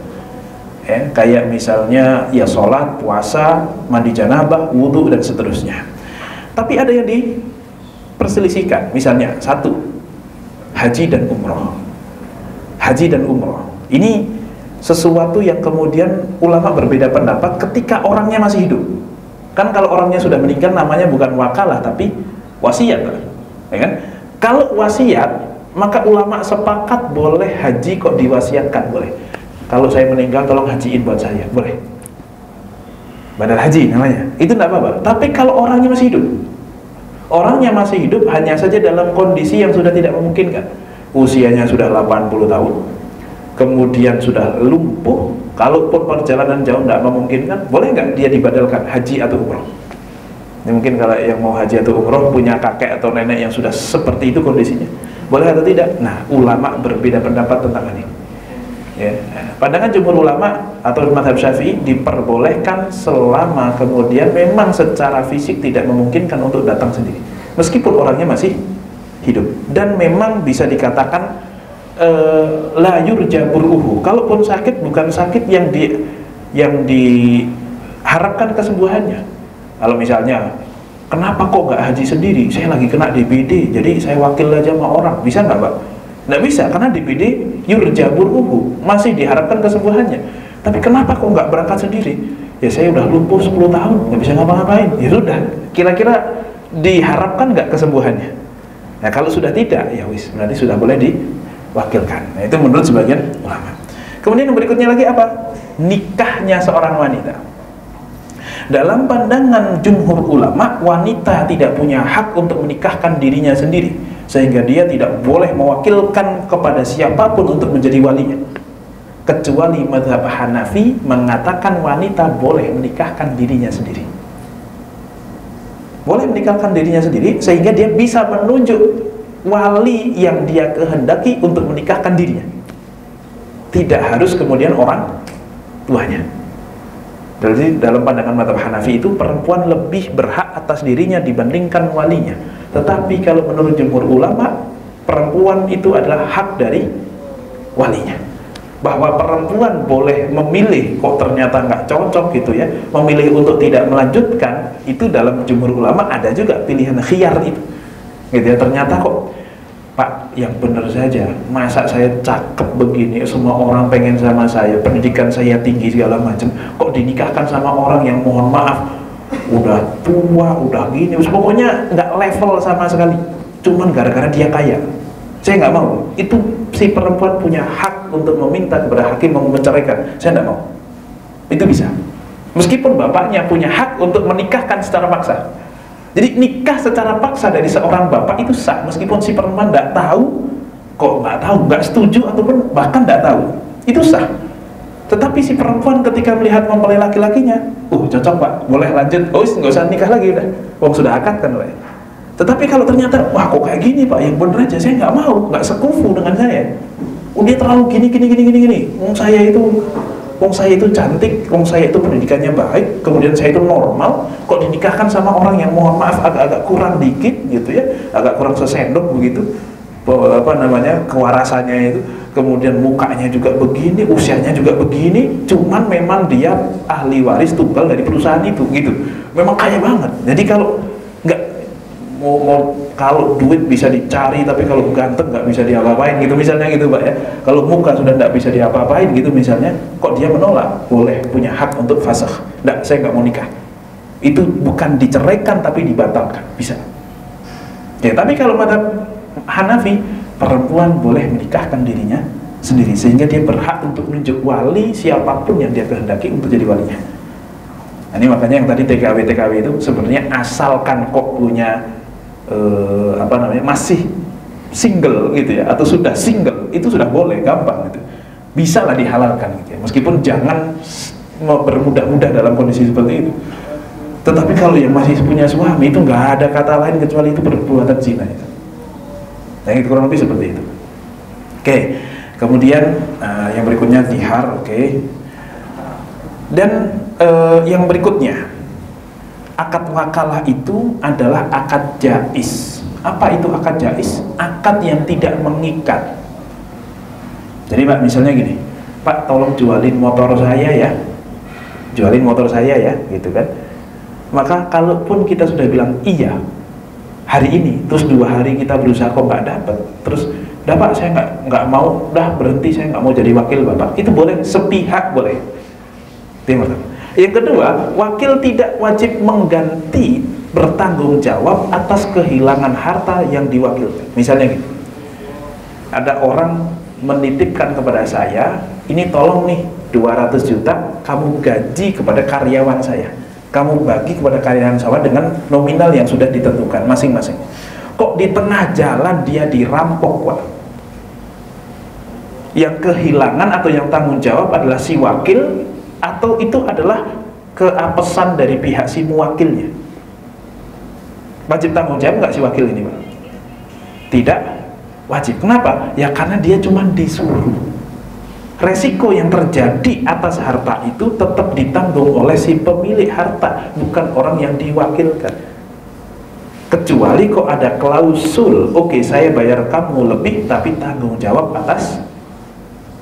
Ya, kayak misalnya ya sholat, puasa, mandi janabah, wudhu dan seterusnya. Tapi ada yang diperselisihkan. Misalnya 1, haji dan umroh. Haji dan umroh ini sesuatu yang kemudian ulama berbeda pendapat ketika orangnya masih hidup. Kan kalau orangnya sudah meninggal namanya bukan wakalah tapi wasiat, ya kan? Kalau wasiat maka ulama sepakat boleh haji kok diwasiatkan, boleh. Kalau saya meninggal tolong hajiin buat saya, boleh. Badal haji namanya. Itu tidak apa-apa. Tapi kalau orangnya masih hidup, orangnya masih hidup hanya saja dalam kondisi yang sudah tidak memungkinkan. Usianya sudah 80 tahun, kemudian sudah lumpuh. Kalaupun perjalanan jauh tidak memungkinkan, boleh nggak dia dibadalkan haji atau umroh? Ini mungkin kalau yang mau haji atau umroh punya kakek atau nenek yang sudah seperti itu kondisinya, boleh atau tidak? Nah, ulama berbeda pendapat tentang ini. Ya. Pandangan jumhur ulama atau mazhab Syafi'i diperbolehkan selama kemudian memang secara fisik tidak memungkinkan untuk datang sendiri, meskipun orangnya masih hidup, dan memang bisa dikatakan la yurja bur'uhu. Kalaupun sakit bukan sakit yang diharapkan kesembuhannya. Kalau misalnya kenapa kok nggak haji sendiri? Saya lagi kena DBD, jadi saya wakil aja sama orang. Bisa nggak Pak? Nggak bisa, karena DBD yurja bur'uhu, masih diharapkan kesembuhannya. Tapi kenapa kok nggak berangkat sendiri? Ya saya udah lumpuh 10 tahun, nggak bisa ngapa-ngapain. Ya sudah, kira-kira diharapkan nggak kesembuhannya? Nah kalau sudah tidak, ya wis, berarti sudah boleh diwakilkan. Nah itu menurut sebagian ulama. Kemudian yang berikutnya lagi apa? Nikahnya seorang wanita. Dalam pandangan jumhur ulama, wanita tidak punya hak untuk menikahkan dirinya sendiri, sehingga dia tidak boleh mewakilkan kepada siapapun untuk menjadi walinya, kecuali mazhab Hanafi mengatakan wanita boleh menikahkan dirinya sendiri. Boleh menikahkan dirinya sendiri, sehingga dia bisa menunjuk wali yang dia kehendaki untuk menikahkan dirinya. Tidak harus kemudian orang tuanya. Jadi dalam pandangan mazhab Hanafi itu perempuan lebih berhak atas dirinya dibandingkan walinya. Tetapi kalau menurut jumhur ulama, perempuan itu adalah hak dari walinya. Bahwa perempuan boleh memilih, kok ternyata nggak cocok gitu ya, memilih untuk tidak melanjutkan, itu dalam jumhur ulama ada juga pilihan khiyar itu. Gitu ya, ternyata kok Pak, yang benar saja, masa saya cakep begini, semua orang pengen sama saya, pendidikan saya tinggi segala macam, kok dinikahkan sama orang yang mohon maaf udah tua, udah gini, pokoknya nggak level sama sekali, cuman gara-gara dia kaya. Saya nggak mau. Itu si perempuan punya hak untuk meminta kepada hakim mau menceraikan. Saya nggak mau. Itu bisa. Meskipun bapaknya punya hak untuk menikahkan secara paksa. Jadi nikah secara paksa dari seorang bapak itu sah, meskipun si perempuan nggak tahu, nggak setuju ataupun bahkan nggak tahu, itu sah. Tetapi si perempuan ketika melihat mempelai laki-lakinya, cocok pak, boleh lanjut, nggak usah nikah lagi udah, sudah akad kan pak. Tetapi kalau ternyata, wah kok kayak gini pak, yang bener aja, saya nggak mau, nggak sekufu dengan saya. Dia terlalu gini. Wong saya itu cantik, wong saya itu pendidikannya baik, kemudian saya itu normal, kok dinikahkan sama orang yang mohon maaf agak-agak kurang dikit gitu ya, agak kurang sesendok begitu, kewarasannya itu, kemudian mukanya juga begini, usianya juga begini, cuman memang dia ahli waris tunggal dari perusahaan itu gitu, memang kaya banget. Jadi kalau nggak kalau duit bisa dicari, tapi kalau ganteng nggak bisa diapa-apain gitu misalnya gitu pak ya. Kalau muka sudah nggak bisa diapa-apain gitu misalnya, kok dia menolak? Boleh, punya hak untuk fasakh. Nggak, saya nggak mau nikah. Itu bukan diceraikan tapi dibatalkan, bisa. Ya, tapi kalau madhab Hanafi, perempuan boleh menikahkan dirinya sendiri sehingga dia berhak untuk menunjuk wali siapapun yang dia kehendaki untuk jadi walinya. Nah, ini makanya yang tadi TKW itu sebenarnya asalkan kok punya masih single gitu ya, atau sudah single, itu sudah boleh, gampang gitu, bisa lah dihalalkan gitu ya, meskipun jangan bermudah-mudah dalam kondisi seperti itu. Tetapi kalau yang masih punya suami itu nggak ada kata lain kecuali itu perbuatan zina itu. Nah itu kurang lebih seperti itu. Oke, kemudian yang berikutnya zihar. Oke. Dan yang berikutnya, akad wakalah itu adalah akad jaiz. Apa itu akad jaiz? Akad yang tidak mengikat. Jadi pak, misalnya gini, pak tolong jualin motor saya ya, gitu kan. Maka kalaupun kita sudah bilang iya hari ini, terus 2 hari kita berusaha kok nggak dapat, terus udah pak saya nggak mau, udah berhenti, saya nggak mau jadi wakil bapak, itu boleh, sepihak boleh. Timur. Yang kedua, wakil tidak wajib mengganti bertanggung jawab atas kehilangan harta yang diwakilkan. Misalnya gitu, ada orang menitipkan kepada saya, ini tolong nih 200 juta kamu gaji kepada karyawan saya, kamu bagi kepada karyawan saya dengan nominal yang sudah ditentukan masing-masing. Kok di tengah jalan dia dirampok pak? Yang kehilangan atau yang tanggung jawab adalah si wakil, atau itu adalah keapesan dari pihak si muwakilnya? Wajib tanggung jawab nggak si wakil ini pak? Tidak wajib. Kenapa? Ya karena dia cuma disuruh. Resiko yang terjadi atas harta itu tetap ditanggung oleh si pemilik harta, bukan orang yang diwakilkan. Kecuali kok ada klausul, oke, saya bayar kamu lebih tapi tanggung jawab atas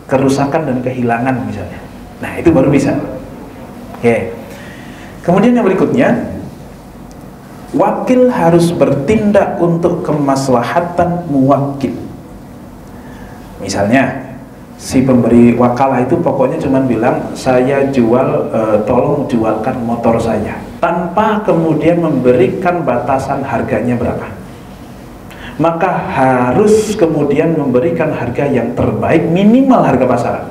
kerusakan dan kehilangan misalnya. Nah itu baru bisa. Oke. Kemudian yang berikutnya, wakil harus bertindak untuk kemaslahatan muwakil. Misalnya si pemberi wakalah itu pokoknya cuma bilang saya jual, tolong jualkan motor saya, tanpa kemudian memberikan batasan harganya berapa. Maka harus kemudian memberikan harga yang terbaik, minimal harga pasaran.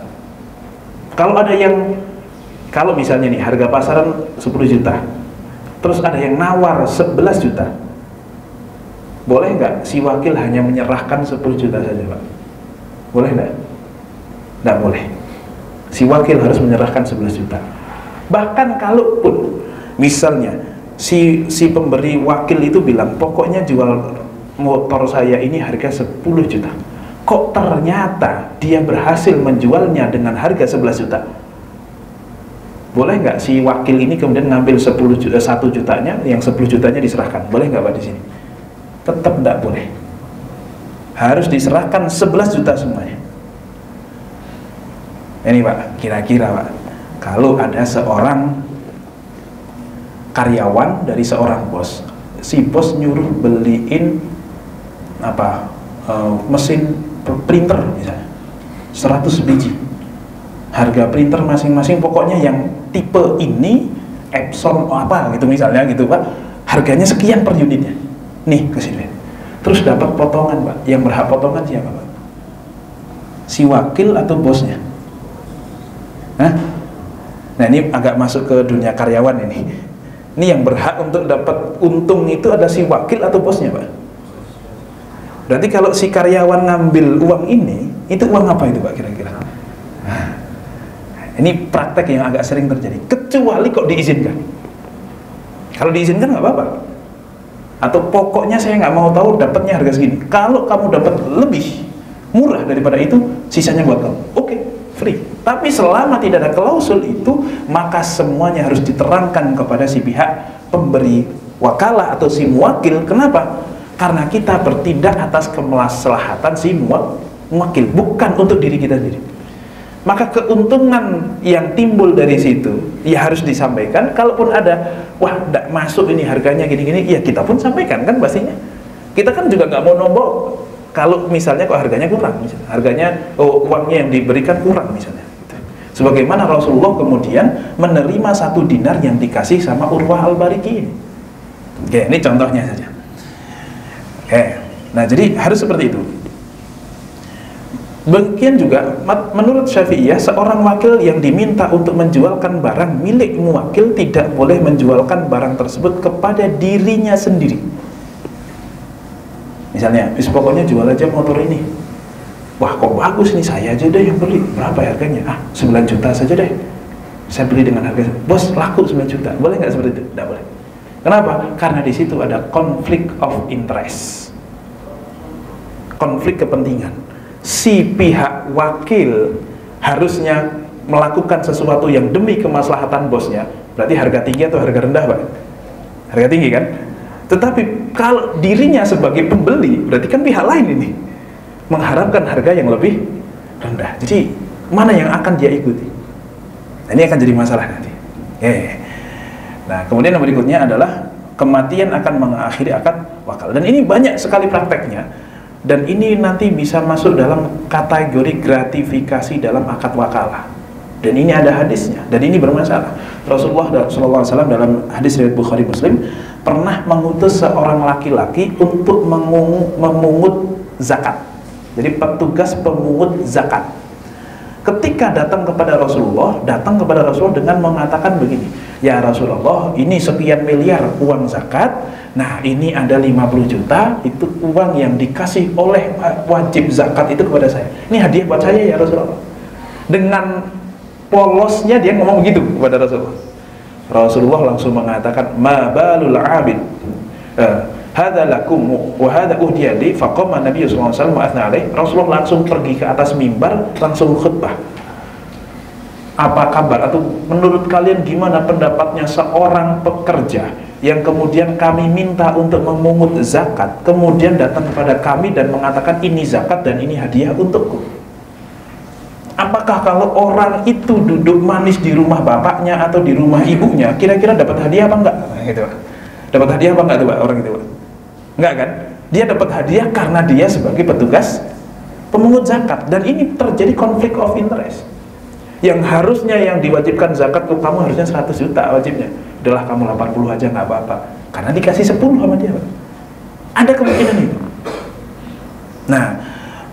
Kalau misalnya nih harga pasaran 10 juta, terus ada yang nawar 11 juta, boleh nggak si wakil hanya menyerahkan 10 juta saja pak? Boleh nggak? Nggak boleh. Si wakil harus menyerahkan 11 juta. Bahkan kalaupun misalnya si pemberi wakil itu bilang pokoknya jual motor saya ini harga 10 juta, kok ternyata dia berhasil menjualnya dengan harga 11 juta, boleh nggak si wakil ini kemudian ngambil 1 jutanya, yang 10 jutanya diserahkan? Boleh nggak pak di sini? Tetap nggak boleh. Harus diserahkan 11 juta semuanya. Ini pak, kira-kira pak, kalau ada seorang karyawan dari seorang bos, si bos nyuruh beliin mesin printer misalnya 100 biji, harga printer masing-masing pokoknya yang tipe ini Epson apa gitu misalnya gitu pak, harganya sekian per unitnya, nih ke sini, terus dapat potongan pak. Yang berhak potongan siapa pak? Si wakil atau bosnya? Hah? Nah ini agak masuk ke dunia karyawan ini. Ini yang berhak untuk dapat untung itu ada si wakil atau bosnya, Pak? Berarti kalau si karyawan ngambil uang ini, itu uang apa itu, Pak, kira-kira? Nah, ini praktek yang agak sering terjadi. Kecuali kok diizinkan. Kalau diizinkan nggak apa-apa. Atau pokoknya saya nggak mau tahu dapatnya harga segini. Kalau kamu dapat lebih murah daripada itu, sisanya buat kamu. Oke, free. Tapi selama tidak ada klausul itu, maka semuanya harus diterangkan kepada si pihak pemberi wakalah atau si muwakil. Kenapa? Karena kita bertindak atas kemaslahatan si muwakil, bukan untuk diri kita sendiri. Maka keuntungan yang timbul dari situ ya harus disampaikan. Kalaupun ada, wah tidak masuk ini harganya gini-gini, ya kita pun sampaikan kan pastinya. Kita kan juga nggak mau nombok kalau misalnya kok harganya kurang, misalnya harganya uangnya yang diberikan kurang misalnya. Sebagaimana Rasulullah kemudian menerima 1 dinar yang dikasih sama Urwah al-Bariki ini. Oke, ini contohnya saja. Oke, nah jadi harus seperti itu. Demikian juga menurut Syafi'iyah, seorang wakil yang diminta untuk menjualkan barang milik muwakil tidak boleh menjualkan barang tersebut kepada dirinya sendiri. Misalnya, pokoknya jual aja motor ini. Wah kok bagus nih, saya aja deh yang beli. Berapa harganya? 9 juta saja deh. Saya beli dengan harga, bos laku 9 juta. Boleh nggak seperti itu? Tidak boleh. Kenapa? Karena di situ ada conflict of interest. Konflik kepentingan. Si pihak wakil harusnya melakukan sesuatu yang demi kemaslahatan bosnya. Berarti harga tinggi atau harga rendah, Pak? Harga tinggi kan? Tetapi kalau dirinya sebagai pembeli, berarti kan pihak lain ini mengharapkan harga yang lebih rendah. Jadi mana yang akan dia ikuti? Nah, ini akan jadi masalah nanti. Nah kemudian yang berikutnya adalah kematian akan mengakhiri akad wakal. Dan ini banyak sekali prakteknya. Dan ini nanti bisa masuk dalam kategori gratifikasi dalam akad wakalah. Dan ini ada hadisnya. Dan ini bermasalah. Rasulullah SAW dalam hadis riwayat Bukhari Muslim pernah mengutus seorang laki-laki untuk memungut zakat. Jadi petugas pemungut zakat. Ketika datang kepada Rasulullah dengan mengatakan begini, ya Rasulullah, ini sekian miliar uang zakat. Nah ini ada 50 juta, itu uang yang dikasih oleh wajib zakat itu kepada saya. Ini hadiah buat saya ya Rasulullah. Dengan polosnya dia ngomong begitu kepada Rasulullah. Rasulullah langsung mengatakan, ma balul abid, hadza lakum wa hadza uhdiya li. Faqama Nabi sallallahu alaihi wasallam ma'athna alaih. Rasulullah langsung pergi ke atas mimbar, langsung khutbah. Apa kabar atau menurut kalian gimana pendapatnya seorang pekerja yang kemudian kami minta untuk memungut zakat, kemudian datang kepada kami dan mengatakan ini zakat dan ini hadiah untukku? Apakah kalau orang itu duduk manis di rumah bapaknya atau di rumah ibunya, kira-kira dapat hadiah apa enggak? Gitu, Pak. Dapat hadiah apa enggak tuh, Pak, orang itu, Pak? Enggak kan? Dia dapat hadiah karena dia sebagai petugas pemungut zakat. Dan ini terjadi conflict of interest. Yang harusnya yang diwajibkan zakat ke kamu harusnya 100 juta wajibnya. Udahlah kamu 80 aja nggak apa-apa. Karena dikasih 10 sama dia, Pak. Ada kemungkinan itu. Nah,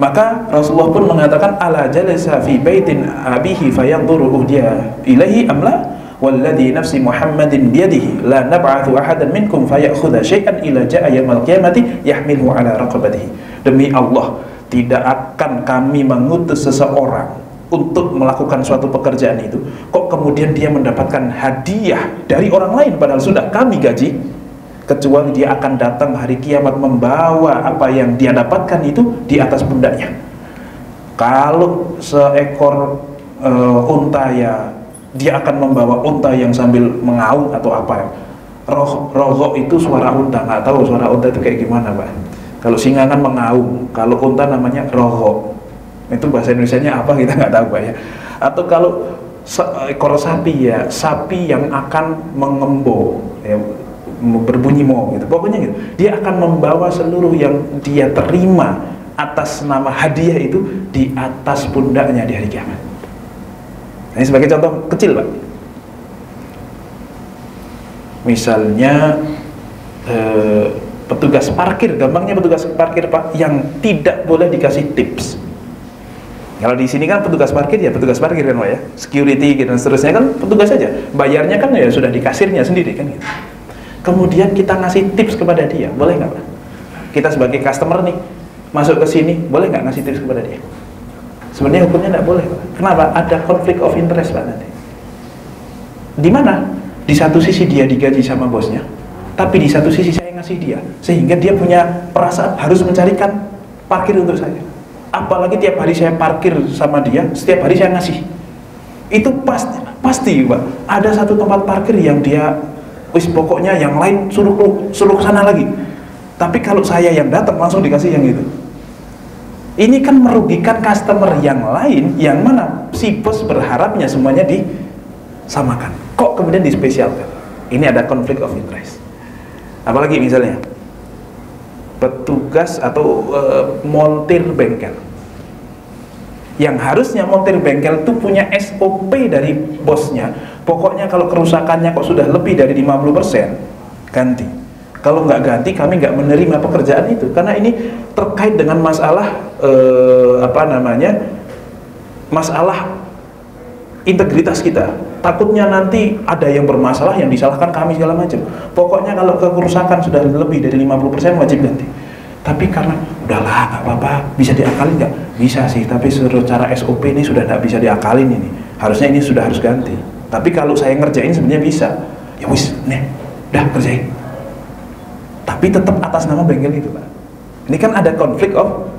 maka Rasulullah pun mengatakan ala jalasa fi baitin abihi fayanzuru uhdiya ilaihi amla walladhi nafsi Muhammadin biyadihi la nab'athu ahadan minkum fayakhudha syai'an ila ja'a yaumil qiyamati yahmiluhu ala raqabatihi. Demi Allah, tidak akan kami mengutus seseorang untuk melakukan suatu pekerjaan itu kok kemudian dia mendapatkan hadiah dari orang lain padahal sudah kami gaji, kecuali dia akan datang hari kiamat membawa apa yang dia dapatkan itu di atas pundaknya. Kalau seekor unta ya dia akan membawa unta yang sambil mengaum atau apa. Rogo itu suara unta, nggak tahu suara unta itu kayak gimana, Pak. Kalau singa kan mengaum, kalau unta namanya rogo. Itu bahasa Indonesianya apa kita nggak tahu, Pak ya. Atau kalau ekor sapi ya, sapi yang akan mengembo ya, berbunyi mo gitu. Pokoknya gitu. Dia akan membawa seluruh yang dia terima atas nama hadiah itu di atas pundaknya di hari kiamat. Ini sebagai contoh kecil, Pak. Misalnya petugas parkir, gampangnya petugas parkir, Pak, yang tidak boleh dikasih tips. Kalau di sini kan petugas parkir ya petugas parkir kan Pak ya, security gitu dan seterusnya kan petugas saja. Bayarnya kan ya sudah di kasirnya sendiri kan gitu. Kemudian kita ngasih tips kepada dia, boleh nggak Pak? Kita sebagai customer nih masuk ke sini, boleh nggak ngasih tips kepada dia? Sebenarnya hukumnya nggak boleh Pak. Kenapa? Ada konflik of interest Pak nanti. Di mana? Di satu sisi dia digaji sama bosnya, tapi di satu sisi saya ngasih dia, sehingga dia punya perasaan harus mencarikan parkir untuk saya. Apalagi tiap hari saya parkir sama dia, setiap hari saya ngasih. Itu pasti Pak, ada satu tempat parkir yang dia wis pokoknya yang lain suruh ke sana lagi. Tapi kalau saya yang datang langsung dikasih yang itu. Ini kan merugikan customer yang lain, yang mana si bos berharapnya semuanya disamakan. Kok kemudian dispesialkan? Ini ada konflik of interest. Apalagi misalnya petugas atau montir bengkel yang harusnya montir bengkel itu punya SOP dari bosnya, pokoknya kalau kerusakannya kok sudah lebih dari 50% ganti, kalau nggak ganti kami nggak menerima pekerjaan itu, karena ini terkait dengan masalah masalah integritas kita. Takutnya nanti ada yang bermasalah yang disalahkan kami segala macam. Pokoknya kalau kerusakan sudah lebih dari 50% wajib ganti. Tapi karena udahlah nggak apa-apa, bisa diakalin nggak? Bisa sih, tapi secara SOP ini sudah nggak bisa diakalin ini. Harusnya ini sudah harus ganti. Tapi kalau saya ngerjain sebenarnya bisa. Ya wis, nih, udah kerjain. Tapi tetap atas nama bengkel itu Pak. Ini kan ada konflik of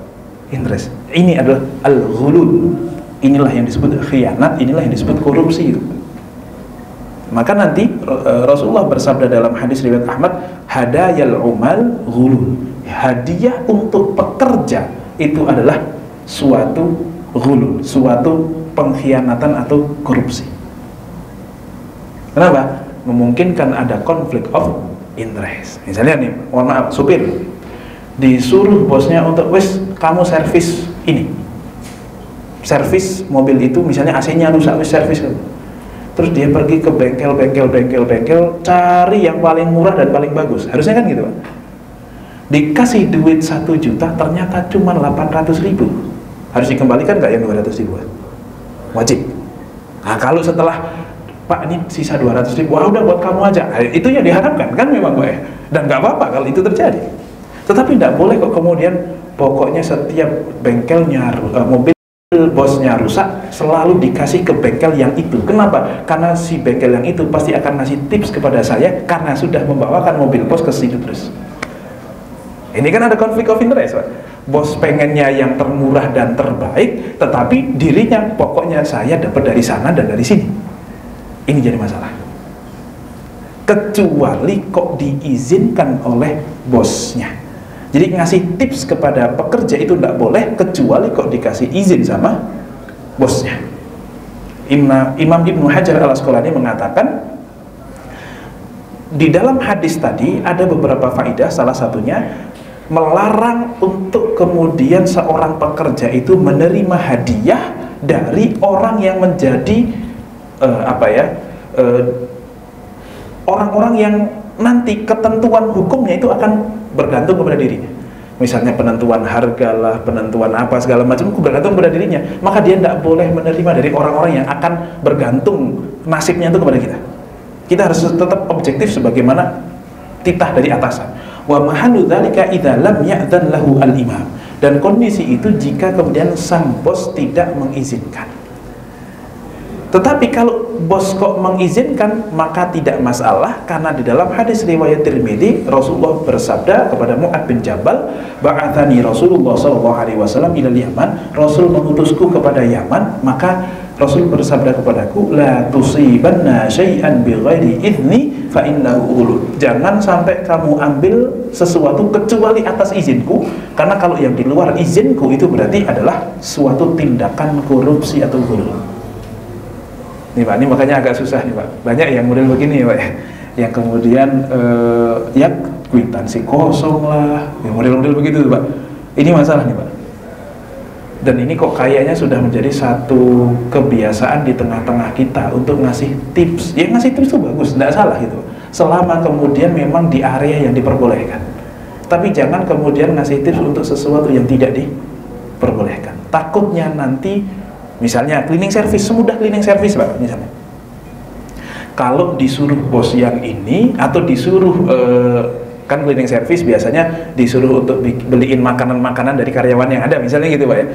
interest. Ini adalah al-ghulul. Inilah yang disebut khianat, inilah yang disebut korupsi itu. Maka nanti Rasulullah bersabda dalam hadis riwayat Ahmad, hadayal umal ghulul. Hadiah untuk pekerja itu adalah suatu ghulul, suatu pengkhianatan atau korupsi. Kenapa? Memungkinkan ada konflik of interest. Misalnya nih, mohon maaf, supir disuruh bosnya untuk wes kamu servis ini, servis mobil itu, misalnya AC-nya rusak, wes servis kamu. Terus dia pergi ke bengkel, cari yang paling murah dan paling bagus. Harusnya kan gitu Pak. Dikasih duit 1 juta, ternyata cuma 800.000. Harus dikembalikan nggak yang 200.000? Wajib. Nah kalau setelah Pak ini sisa 200.000, wah udah buat kamu aja. Itu yang diharapkan kan memang Pak ya. Dan nggak apa-apa kalau itu terjadi. Tetapi tidak boleh kok kemudian pokoknya setiap bengkelnya mobil bosnya rusak selalu dikasih ke bengkel yang itu. Kenapa? Karena si bengkel yang itu pasti akan ngasih tips kepada saya karena sudah membawakan mobil bos ke situ terus. Ini kan ada konflik of interest Pak. Bos pengennya yang termurah dan terbaik, tetapi dirinya pokoknya saya dapat dari sana dan dari sini. Ini jadi masalah. Kecuali kok diizinkan oleh bosnya. Jadi ngasih tips kepada pekerja itu tidak boleh kecuali kok dikasih izin sama bosnya. Imam Ibnu Hajar al-Asqalani mengatakan di dalam hadis tadi ada beberapa faedah, salah satunya melarang untuk kemudian seorang pekerja itu menerima hadiah dari orang yang menjadi orang-orang yang nanti ketentuan hukumnya itu akan bergantung kepada dirinya. Misalnya penentuan harga lah, penentuan apa segala macam bergantung kepada dirinya. Maka dia tidak boleh menerima dari orang-orang yang akan bergantung nasibnya itu kepada kita. Kita harus tetap objektif sebagaimana titah dari atasan. Wa mahallu dzalika idza lam ya'dzan lahu al-imam. Dan kondisi itu jika kemudian sang bos tidak mengizinkan. Tetapi kalau bos kok mengizinkan maka tidak masalah, karena di dalam hadis riwayat Tirmidzi Rasulullah bersabda kepada Mu'adz bin Jabal, ba'atsani Rasulullah sallallahu alaihi wasallam ila Yaman, Rasul mengutusku kepada Yaman, maka Rasul bersabda kepadaku, la tusibanna syai'an bighairi idzni fa innahu ghulul. Jangan sampai kamu ambil sesuatu kecuali atas izinku, karena kalau yang di luar izinku itu berarti adalah suatu tindakan korupsi atau ghulul. Nih Pak, ini makanya agak susah nih Pak. Banyak yang model begini ya Pak ya. Yang kemudian ya kwitansi kosong lah, yang model-model begitu tuh Pak. Ini masalah nih Pak. Dan ini kok kayaknya sudah menjadi satu kebiasaan di tengah-tengah kita untuk ngasih tips. Ya ngasih tips itu bagus, tidak salah gitu. Selama kemudian memang di area yang diperbolehkan. Tapi jangan kemudian ngasih tips untuk sesuatu yang tidak diperbolehkan. diperbolehkan. Takutnya nanti misalnya cleaning service, semudah cleaning service Pak misalnya, kalau disuruh bos yang ini atau disuruh kan cleaning service biasanya disuruh untuk beliin makanan-makanan dari karyawan yang ada misalnya gitu Pak ya.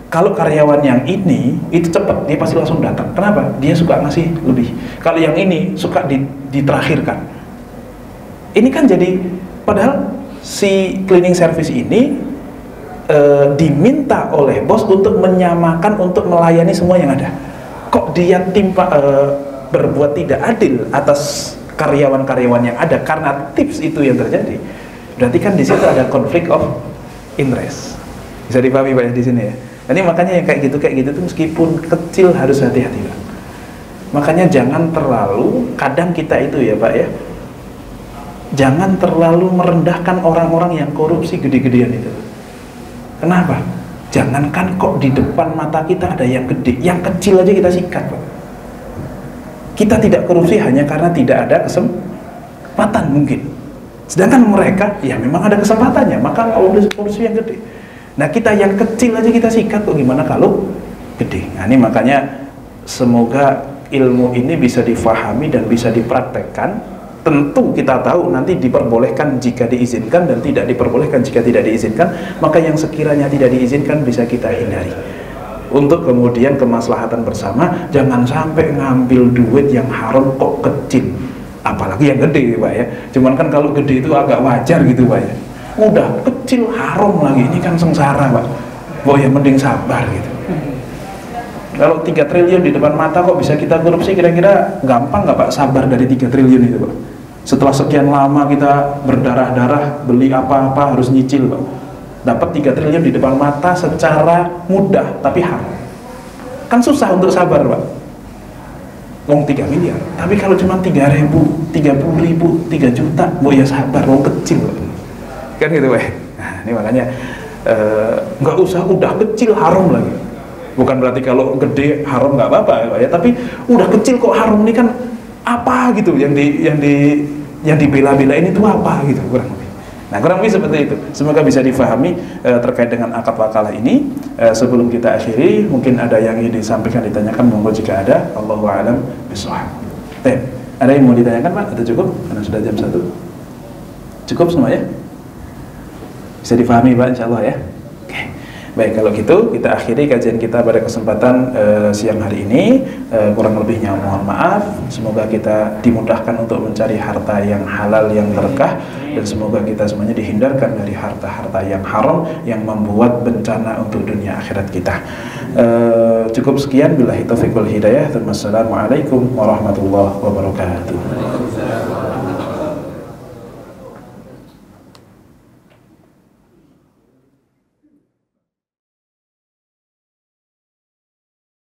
Kalau karyawan yang ini itu cepat, dia pasti langsung datang. Kenapa? Dia suka ngasih lebih. Kalau yang ini suka diterakhirkan. Ini kan jadi, padahal si cleaning service ini diminta oleh bos untuk menyamakan, untuk melayani semua yang ada. Kok dia berbuat tidak adil atas karyawan-karyawan yang ada karena tips itu yang terjadi? Berarti kan di situ ada konflik of interest. Bisa dipahami Pak ya di sini ya. Jadi makanya yang kayak gitu tuh meskipun kecil harus hati-hati Pak. Makanya jangan terlalu, kadang kita itu ya Pak ya, jangan terlalu merendahkan orang-orang yang korupsi gede-gedean itu. Kenapa? Jangankan kok di depan mata kita ada yang gede, yang kecil aja kita sikat Pak. Kita tidak korupsi hanya karena tidak ada kesempatan mungkin. Sedangkan mereka ya memang ada kesempatannya, maka nggak boleh korupsi yang gede. Nah kita yang kecil aja kita sikat, kok gimana kalau gede? Nah ini makanya semoga ilmu ini bisa difahami dan bisa dipraktekkan. Tentu kita tahu nanti diperbolehkan jika diizinkan dan tidak diperbolehkan jika tidak diizinkan. Maka yang sekiranya tidak diizinkan bisa kita hindari. Untuk kemudian kemaslahatan bersama, jangan sampai ngambil duit yang haram kok kecil. Apalagi yang gede Pak ya. Cuman kan kalau gede itu agak wajar gitu Pak ya. Udah kecil haram lagi, ini kan sengsara Pak. Oh ya mending sabar gitu. Kalau 3 triliun di depan mata kok bisa kita korupsi, kira-kira gampang nggak Pak sabar dari 3 triliun itu Pak? Setelah sekian lama kita berdarah-darah beli apa-apa harus nyicil Pak. Dapat 3 triliun di depan mata secara mudah tapi haram. Kan susah untuk sabar Pak. Wong 3 miliar. Tapi kalau cuma 3.000, 30.000, 3 juta, mau ya sabar, wong kecil Pak. Kan gitu Pak. Nah ini makanya nggak usah udah kecil haram lagi. Bukan berarti kalau gede haram nggak apa-apa Pak ya, tapi udah kecil kok haram, ini kan apa gitu yang dibela-belain itu apa gitu kurang lebih. Nah kurang lebih seperti itu. Semoga bisa difahami terkait dengan akad wakalah ini. Sebelum kita akhiri, mungkin ada yang ingin disampaikan, ditanyakan, monggo jika ada. Allahu a'lam bishawab. Ada yang mau ditanyakan Pak? Atau cukup? Karena sudah jam 1. Cukup semua ya? Bisa difahami Pak insyaallah ya. Oke. Baik, kalau gitu kita akhiri kajian kita pada kesempatan siang hari ini. Kurang lebihnya mohon maaf. Semoga kita dimudahkan untuk mencari harta yang halal, yang berkah, dan semoga kita semuanya dihindarkan dari harta-harta yang haram yang membuat bencana untuk dunia akhirat kita. Cukup sekian, billahi taufiq wal hidayah. Wassalamualaikum warahmatullahi wabarakatuh.